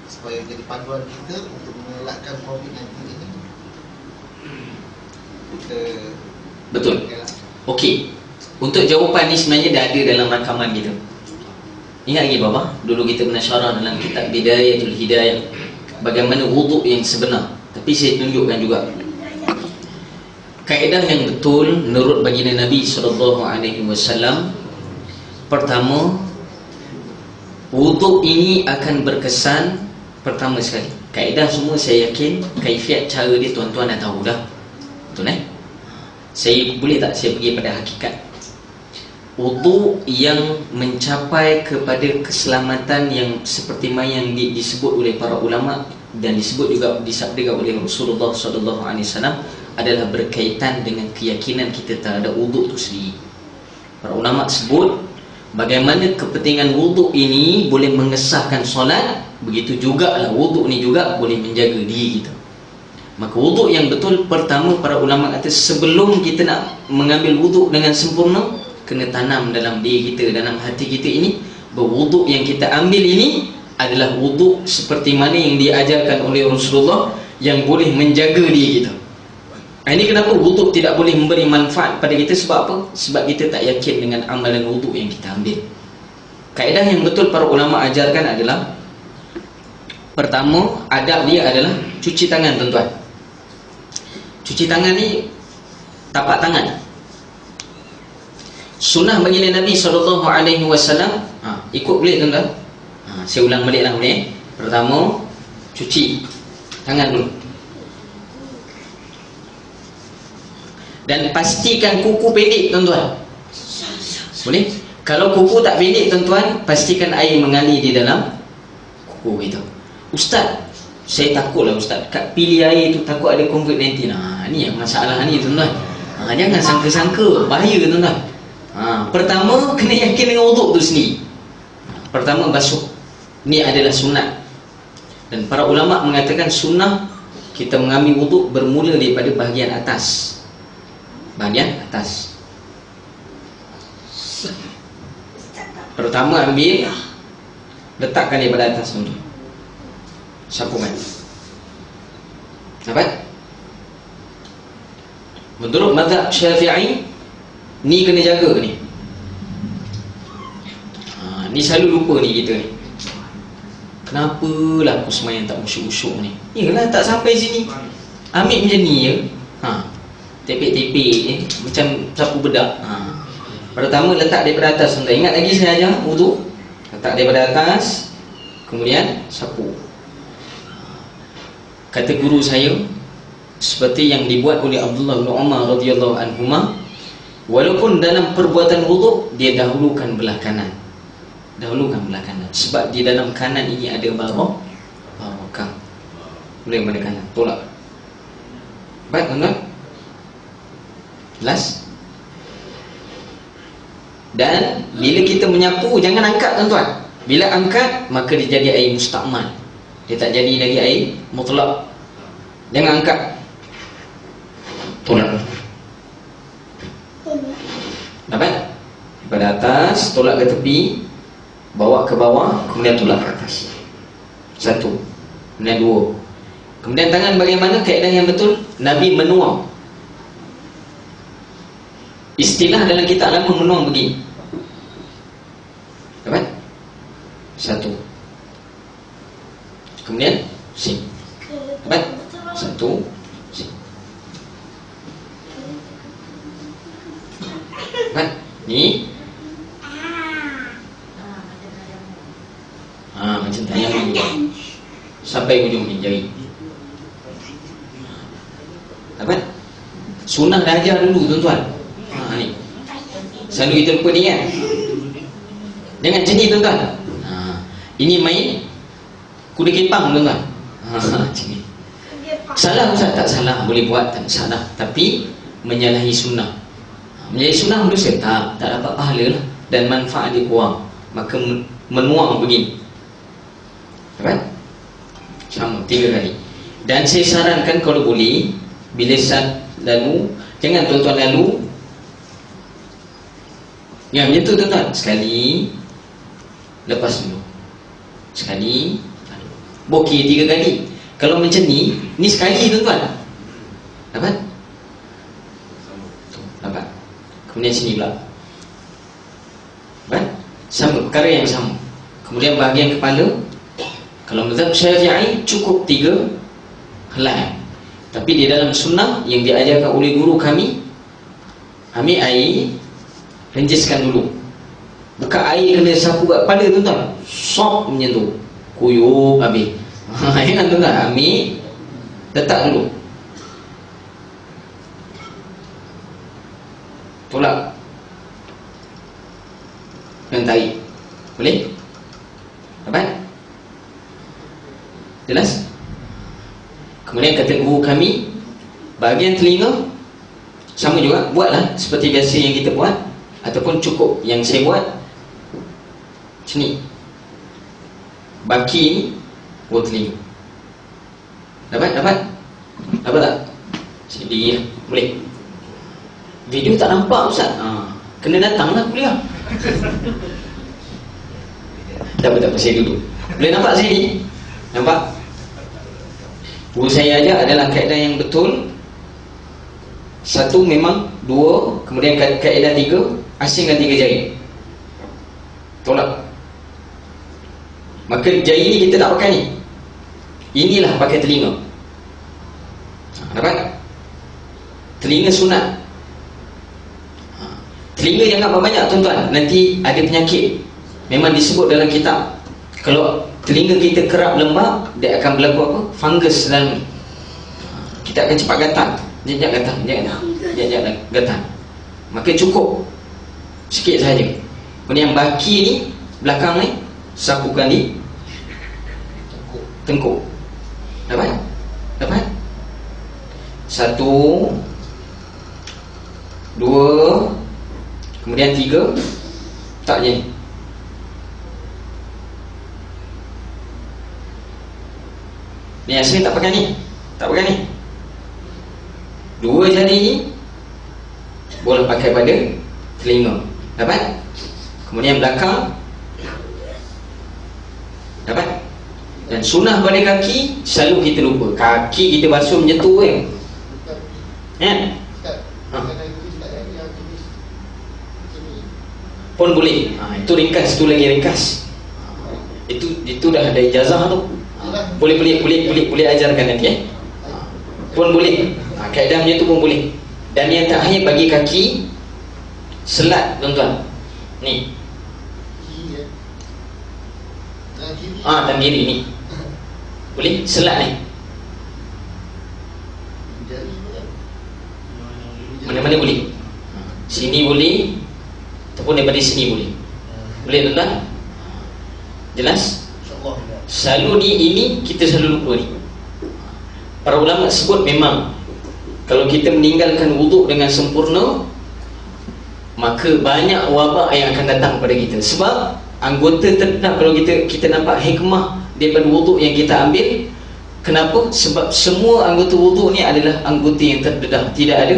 supaya jadi panduan kita untuk mengelakkan COVID-19 ini. Kita Betul. Okey. Untuk jawapan ni sebenarnya dah ada dalam rakaman kita. Ingat lagi Bapa, dulu kita pernah syarah dalam kitab Bidayatul Hidayah bagaimana wuduk yang sebenar. Tapi saya tunjukkan juga kaedah yang betul menurut baginda Nabi SAW. Pertama, wuduk ini akan berkesan. Pertama sekali, kaedah semua saya yakin kaifiat cara dia tuan-tuan dah tahu dah. Betul Saya boleh tak saya pergi pada hakikat wuduk yang mencapai kepada keselamatan yang seperti mana yang disebut oleh para ulama dan disebut juga disabdakan oleh Rasulullah SAW adalah berkaitan dengan keyakinan kita terhadap wuduk itu sendiri. Para ulama sebut bagaimana kepentingan wuduk ini boleh mengesahkan solat, begitu jugalah wuduk ni juga boleh menjaga diri kita. Maka wuduk yang betul, pertama para ulama kata sebelum kita nak mengambil wuduk dengan sempurna, kena tanam dalam diri kita, dalam hati kita ini, berwuduk yang kita ambil ini adalah wuduk seperti mana yang diajarkan oleh Rasulullah yang boleh menjaga diri kita. Ini kenapa wuduk tidak boleh memberi manfaat pada kita, sebab apa? Sebab kita tak yakin dengan amalan wuduk yang kita ambil. Kaedah yang betul para ulama ajarkan adalah, pertama, adab dia adalah cuci tangan, tuan-tuan. Cuci tangan ni tapak tangan. Sunnah baginda Nabi SAW, ikut boleh, tuan-tuan. Saya ulang balik lah boleh. Pertama, cuci tangan dulu. Dan pastikan kuku pendek, tuan-tuan. Boleh? Kalau kuku tak pendek, tuan-tuan, pastikan air mengalir di dalam kuku itu. Ustaz, saya takutlah Ustaz, kat pilih air tu takut ada COVID-19. Ni yang masalah ni, tuan-tuan. Jangan sangka-sangka, bahaya, tuan-tuan. Pertama, kena yakin dengan wuduk tu sendiri. Pertama, basuh. Ni adalah sunat. Dan para ulama mengatakan sunnah kita mengambil wuduk bermula daripada bahagian atas. Bahagian atas. Pertama ambil, letakkan daripada atas dulu. Sapukan. Dapat? Menurut mazhab Syafi'i, ni kena jaga ni. Ni selalu lupa ni kita ni. Kenapalah aku semayang tak usyuk-usyuk ni? Yalah, tak sampai sini. Ambil macam ni je. Tepek-tepek je, macam sapu bedak. Pertama letak daripada atas. Ingat lagi saya ajar wuduk, letak daripada atas, kemudian sapu. Kata guru saya, seperti yang dibuat oleh Abdullah bin Umar radhiyallahu anhuma, walaupun dalam perbuatan wuduk dia dahulukan belah kanan. Dahulukan belah kanan, sebab di dalam kanan ini ada barakah. Boleh pada kanan, tolak. Baik, tuan-tuan. Jelas? Dan bila kita menyapu, jangan angkat, tuan-tuan. Bila angkat, maka dia jadi air mustakmal. Dia tak jadi lagi air mutlak. Jangan angkat, tolak. Dapat? Daripada atas, tolak ke tepi, bawa ke bawah, kemudian tolak ke atas. Satu. Kemudian dua. Kemudian tangan bagaimana kaedah yang betul? Nabi menuang. Istilah dalam kitab lama menuang begini. Dapat? Satu. Kemudian sini. Dapat? Satu. Sini. Dapat? Ni. Macam tayang ni. Sampai ujung ni jari. Dapat? Sunnah dah ajar dulu, tuan-tuan. Ni. Selalu kita lupa ni kan. Jangan macam ni, tuan-tuan. Ini main kuda kepang, tuan-tuan. Macam ni. Salah Ustaz? Tak salah, boleh buat, tak salah. Tapi menyalahi sunnah. Menyalahi sunnah dosa? Tak dapat pahala lah. Dan manfaat dia kurang. Maka menuang begini. Dapat? Sama, 3 kali. Dan saya sarankan kalau boleh, bila saat lalu, jangan tuan-tuan lalu yang macam tu, tuan-tuan. Sekali, lepas dulu. Sekali, bokeh 3 kali. Kalau macam ni sekali, tuan-tuan. Dapat? Dapat. Kemudian sini pula. Dapat? Sama, perkara yang sama. Kemudian bahagian kepala, kalau mazhab Syafi'i cukup 3 helai. Tapi di dalam sunnah yang diajarkan oleh guru kami, ambil air, renjeskan dulu. Buka air kena sapu kat kepala, tuan-tuan. Sop macam tu, kuyup habis. Ingat, tuan-tuan, ambil, letak dulu, tolak dan tarik. Boleh? Dapat? Jelas? Kemudian kata guru kami, bahagian telinga sama juga, buatlah seperti biasa yang kita buat, ataupun cukup yang saya buat macam ni. Baki ni buat telinga. Dapat? Dapat tak? Sedih lah. Boleh? Video tak nampak, Ustaz. Kena datang lah kuliah. Tak apa, saya duduk. Boleh nampak saya ni? Nampak? Guru saya ajar adalah kaedah yang betul. 1 memang, 2, kemudian kaedah 3, asingkan 3 jari. Tolak. Maka jari ni kita tak pakai ni. Inilah pakai telinga. Dapat? Telinga sunat. Telinga jangan banyak tuan-tuan, nanti ada penyakit. Memang disebut dalam kitab, kalau telinga kita kerap lembab, dia akan berlaku apa? Fungus dalam ni. Kita akan cepat gatal. Jap gatal. Maka cukup sikit saja. Kemudian baki ni, belakang ni, sapukan di tengkuk. Dapat? Dapat? 1 2, kemudian 3. Tak je. Ni asli tak pakai ni. Tak pakai ni. 2 jari ni boleh pakai pada telinga. Dapat? Kemudian belakang. Dapat? Dan sunnah pada kaki selalu kita lupa. Kaki kita basuh menyentuh kan. Pun boleh. Itu ringkas, itu lagi ringkas. Itu dah ada ijazah tu. Boleh ajarkan nanti Pun boleh. Kaedah macam tu pun boleh. Dan yang terakhir bagi kaki selat tuan-tuan. Ni. Dan kiri ni. Boleh selat ni. Mana-mana boleh. Sini boleh, ataupun daripada sini boleh. Boleh tuan-tuan? Jelas? Selalu ini kita selalu lupa ni. Para ulama sebut memang kalau kita meninggalkan wuduk dengan sempurna, maka banyak wabak yang akan datang pada kita. Sebab anggota terdedah, kalau kita nampak hikmah daripada wuduk yang kita ambil. Kenapa? Sebab semua anggota wuduk ni adalah anggota yang terdedah, tidak ada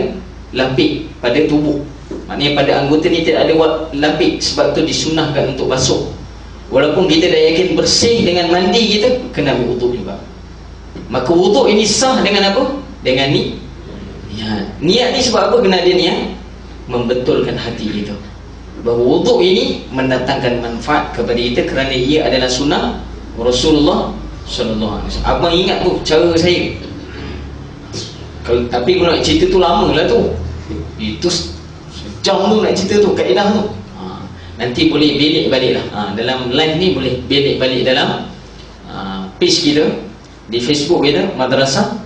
lapik pada tubuh. Maknanya pada anggota ni tidak ada lapik. Sebab tu disunahkan untuk basuh. Walaupun kita dah yakin bersih dengan mandi kita, kena ambil wuduk juga. Maka wuduk ini sah dengan apa? Dengan ni niat. Niat ni sebab apa kena ada niat? Membetulkan hati kita bahawa wuduk ini mendatangkan manfaat kepada kita kerana ia adalah sunnah Rasulullah sallallahu alaihi wasallam. Abang ingat tu cara saya. Tapi kalau nak cerita tu lama lah tu. Itu sejam tu nak cerita tu, kaedah tu. Nanti boleh belik balik lah. Dalam live ni boleh belik balik dalam page kita di Facebook kita, Madrasah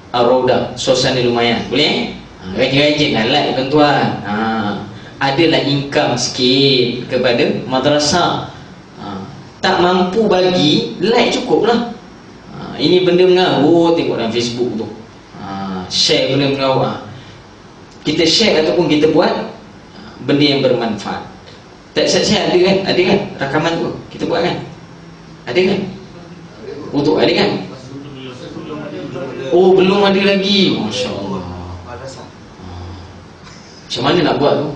Ar-Raudah, suasana lumayan. Boleh? Rajin-rajin lah like tuan-tuan. Adalah income sikit kepada madrasah. Tak mampu bagi, like cukup lah. Ini benda mengaruh, tengok dalam Facebook tu. Share benda mengaruh. Kita share ataupun kita buat benda yang bermanfaat. Tak saya ada kan? Ada kan? Rakaman tu kita buat kan? Ada kan? Untuk ada kan? Oh, belum ada lagi. Masya Allah. Macam mana nak buat tu?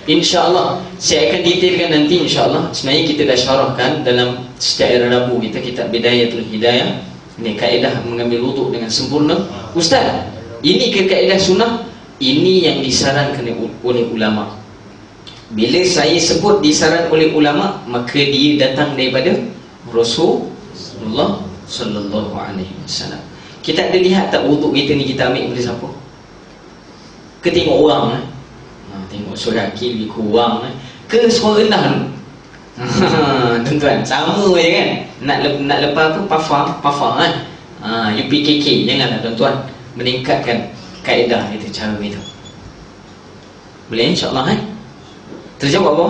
InsyaAllah saya akan detailkan nanti insyaAllah. Sebenarnya kita dah syarahkan dalam setiap era Rabu kita, kitab Bidayatul Hidayah. Ini kaedah mengambil wuduk dengan sempurna. Ustaz, ini ke kaedah sunnah? Ini yang disarankan oleh ulama. Bila saya sebut disarankan oleh ulama, maka dia datang daripada Rasulullah sallallahu alaihi wasallam. Kita ada lihat tak wuduk kita ni kita ambil dari siapa? Ke tengok orang tengok suara kaki lebih kurang ke suara rendah tu? Tuan-tuan, sama je kan? Nak lepas apa? Pafar kan? UPKK, janganlah tuan-tuan meningkatkan kaedah itu, cara itu. Boleh insyaAllah kan? Terjawab apa?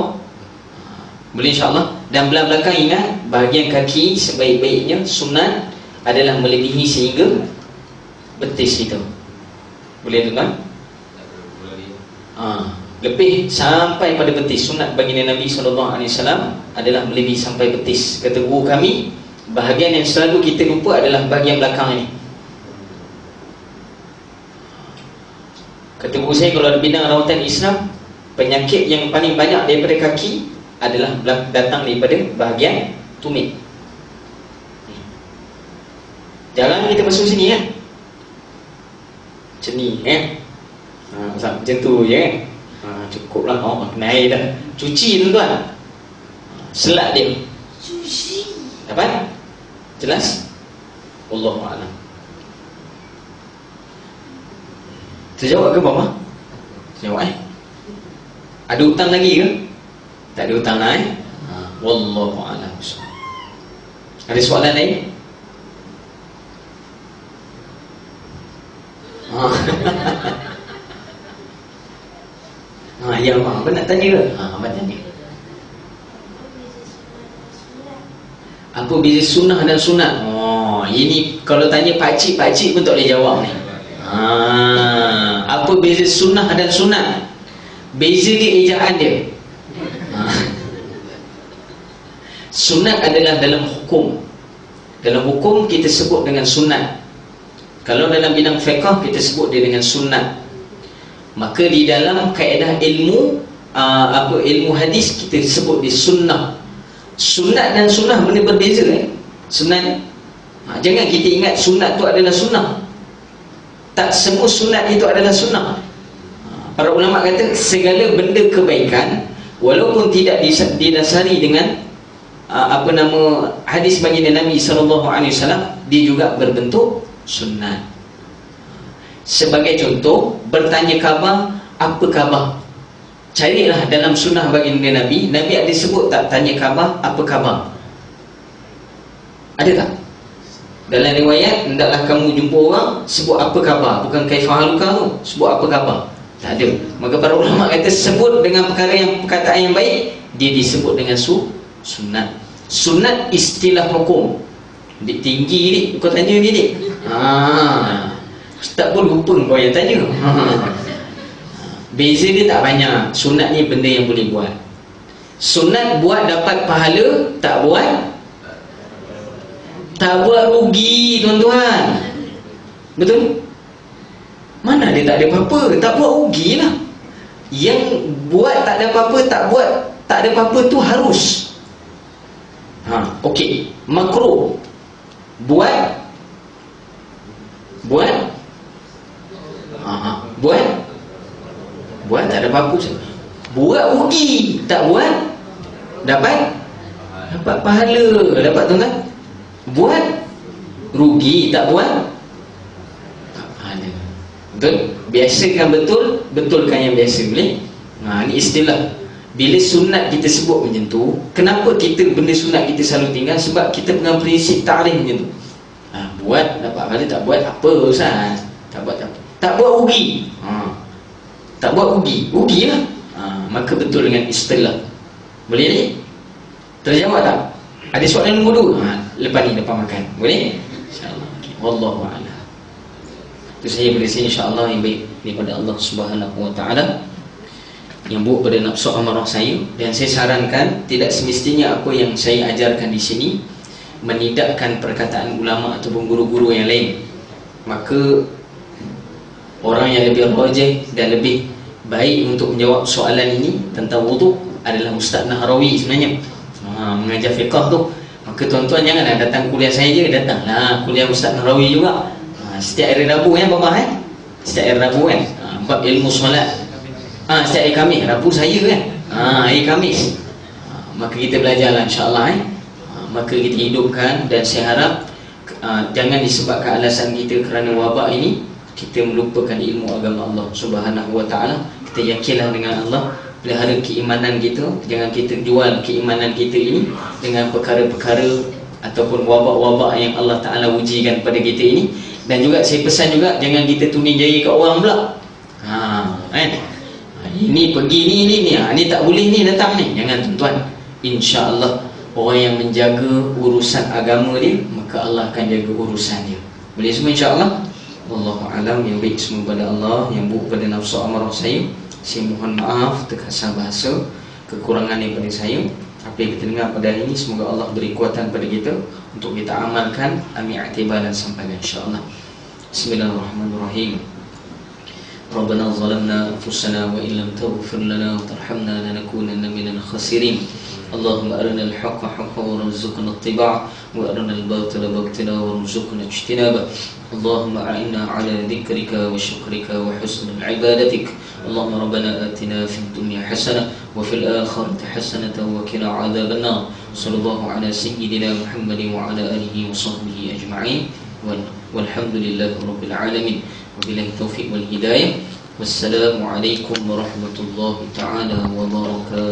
Boleh insyaAllah. Dan belah belakang ingat, bahagian kaki sebaik-baiknya sunat adalah melebihi sehingga betis itu. Boleh tuan-tuan? Lebih sampai pada betis. Sunat baginda Nabi SAW adalah melebihi sampai betis. Kata guru kami, bahagian yang selalu kita lupa adalah bahagian belakang ini. Kata guru saya, kalau ada bidang rawatan Islam, penyakit yang paling banyak daripada kaki adalah datang daripada bahagian tumit. Jangan kita basuh sini kan? Macam ni kan? Macam tu je kan? Cukuplah, kena air dah. Cuci tuan-tuan. Selat dia. Dapat? Jelas? Wallahu a'lam. Terjawab ke Mama? Terjawab Ada hutang lagi ke? Tak ada hutang lah Wallahu a'lam. Ada soalan lain? Ya Abang nak tanya ke? Abang tanya. Apa beza sunnah dan sunat? Ini kalau tanya pakcik-pakcik pun tak boleh jawab ni. Apa beza sunnah dan sunat? Beza dia ejaan dia. Sunat adalah dalam hukum. Dalam hukum kita sebut dengan sunat. Kalau dalam bidang fiqh kita sebut dia dengan sunat. Maka di dalam kaedah ilmu ilmu hadis kita sebut dia sunnah. Sunat dan sunnah benda berbeza Sunat jangan kita ingat sunat tu adalah sunnah. Tak semua sunat itu adalah sunnah. Para ulama kata segala benda kebaikan walaupun tidak didasari dengan hadis baginda Nabi SAW, dia juga berbentuk sunat. Sebagai contoh, bertanya khabar, apa khabar? Carilah dalam sunnah baginda Nabi ada sebut tak tanya khabar, apa khabar? Ada tak? Dalam riwayat, hendaklah kamu jumpa orang, sebut apa khabar, bukan kaifahaluka tu, sebut apa khabar. Tak ada. Maka para ulama kata sebut dengan perkataan yang baik, dia disebut dengan sunat. Sunat istilah hukum. Dik tinggi dik, kau tanya dia dik. Ustaz pun lupa kau yang tanya. Beza dia tak banyak. Sunat ni benda yang boleh buat. Sunat buat dapat pahala, tak buat rugi tuan-tuan. Betul? Mana dia tak ada apa-apa, tak buat rugi lah. Yang buat tak ada apa-apa, tak buat tak ada apa-apa tu harus. Okey, makruh. Buat tak ada apa-apa. Buat rugi, tak buat dapat pahala. Dapat tuan-tuan? Buat rugi, tak buat tak pahala. Betul? Biasakan betul, betulkan yang biasa. Boleh? Ini istilah. Bila sunat kita sebut macam tu, kenapa kita benda sunat kita selalu tinggal? Sebab kita pegang prinsip ta'rif macam tu. Buat dapat pahala, tak buat apa Ustaz? Tak buat apa? Tak buat rugi. Tak buat rugi. Rugilah. Maka betul dengan istilah. Boleh ni? Terjawab tak? Ada soalan nombor 2? Lepas ni, lepas makan. Boleh? InsyaAllah. Wallahu a'lam. Itu saya berisi insyaAllah yang baik daripada Allah Subhanahu Wa Taala, yang buruk pada nafsu amarah saya. Dan saya sarankan tidak semestinya apa yang saya ajarkan di sini menidakkan perkataan ulama ataupun guru-guru yang lain. Maka orang yang lebih rajih dan lebih baik untuk menjawab soalan ini tentang wuduk adalah Ustaz Nahrawi sebenarnya. Mengajar fiqh tu. Maka tuan-tuan janganlah datang kuliah saya je, datanglah kuliah Ustaz Nahrawi juga. Setiap hari Rabu Bapa setiap hari Rabu bab ilmu solat. Setiap hari Khamis, Rabu saya hari Khamis. Maka kita belajarlah insya-Allah maka kita hidupkan. Dan saya harap jangan disebabkan alasan kita kerana wabak ini kita melupakan ilmu agama Allah Subhanahu Wa Taala. Kita yakinlah dengan Allah, pelihara keimanan kita. Jangan kita jual keimanan kita ini dengan perkara-perkara ataupun wabak-wabak yang Allah Ta'ala ujikan pada kita ini. Dan juga saya pesan juga, jangan kita tuning jari kat orang pula. Ini pergi ni tak boleh ni datang ni. Jangan tuan-tuan. InsyaAllah orang yang menjaga urusan agama dia, maka Allah akan jaga urusan dia. Boleh semua insyaAllah. Wallahu a'lam. Yang baik semua pada Allah, yang buruk pada nafsu amarah saya mohon maaf terkasar bahasa, kekurangan daripada saya. Apa yang kita dengar pada hari ini, semoga Allah beri kuatan pada kita untuk kita amalkan. Amin i'tibar dan sampaikan insyaAllah. Bismillahirrahmanirrahim. Rabbana zalamna anfusana wa illam taghfir lana wa tarhamna lanakunanna minal khasirin. اللهم أرنا الحق حقا وارزقنا اتباعه وأرنا الباطل باطلا وارزقنا اجتنابه اللهم أعنا على ذكرك وشكرك وحسن عبادتك اللهم ربنا آتنا في الدنيا حسنة وفي الآخرة حسنة وقنا عذاب النار صلى الله على سيدنا محمد وعلى آله وصحبه أجمعين والحمد لله رب العالمين وبالله التوفيق والهداية والسلام عليكم ورحمة الله تعالى وبركاته.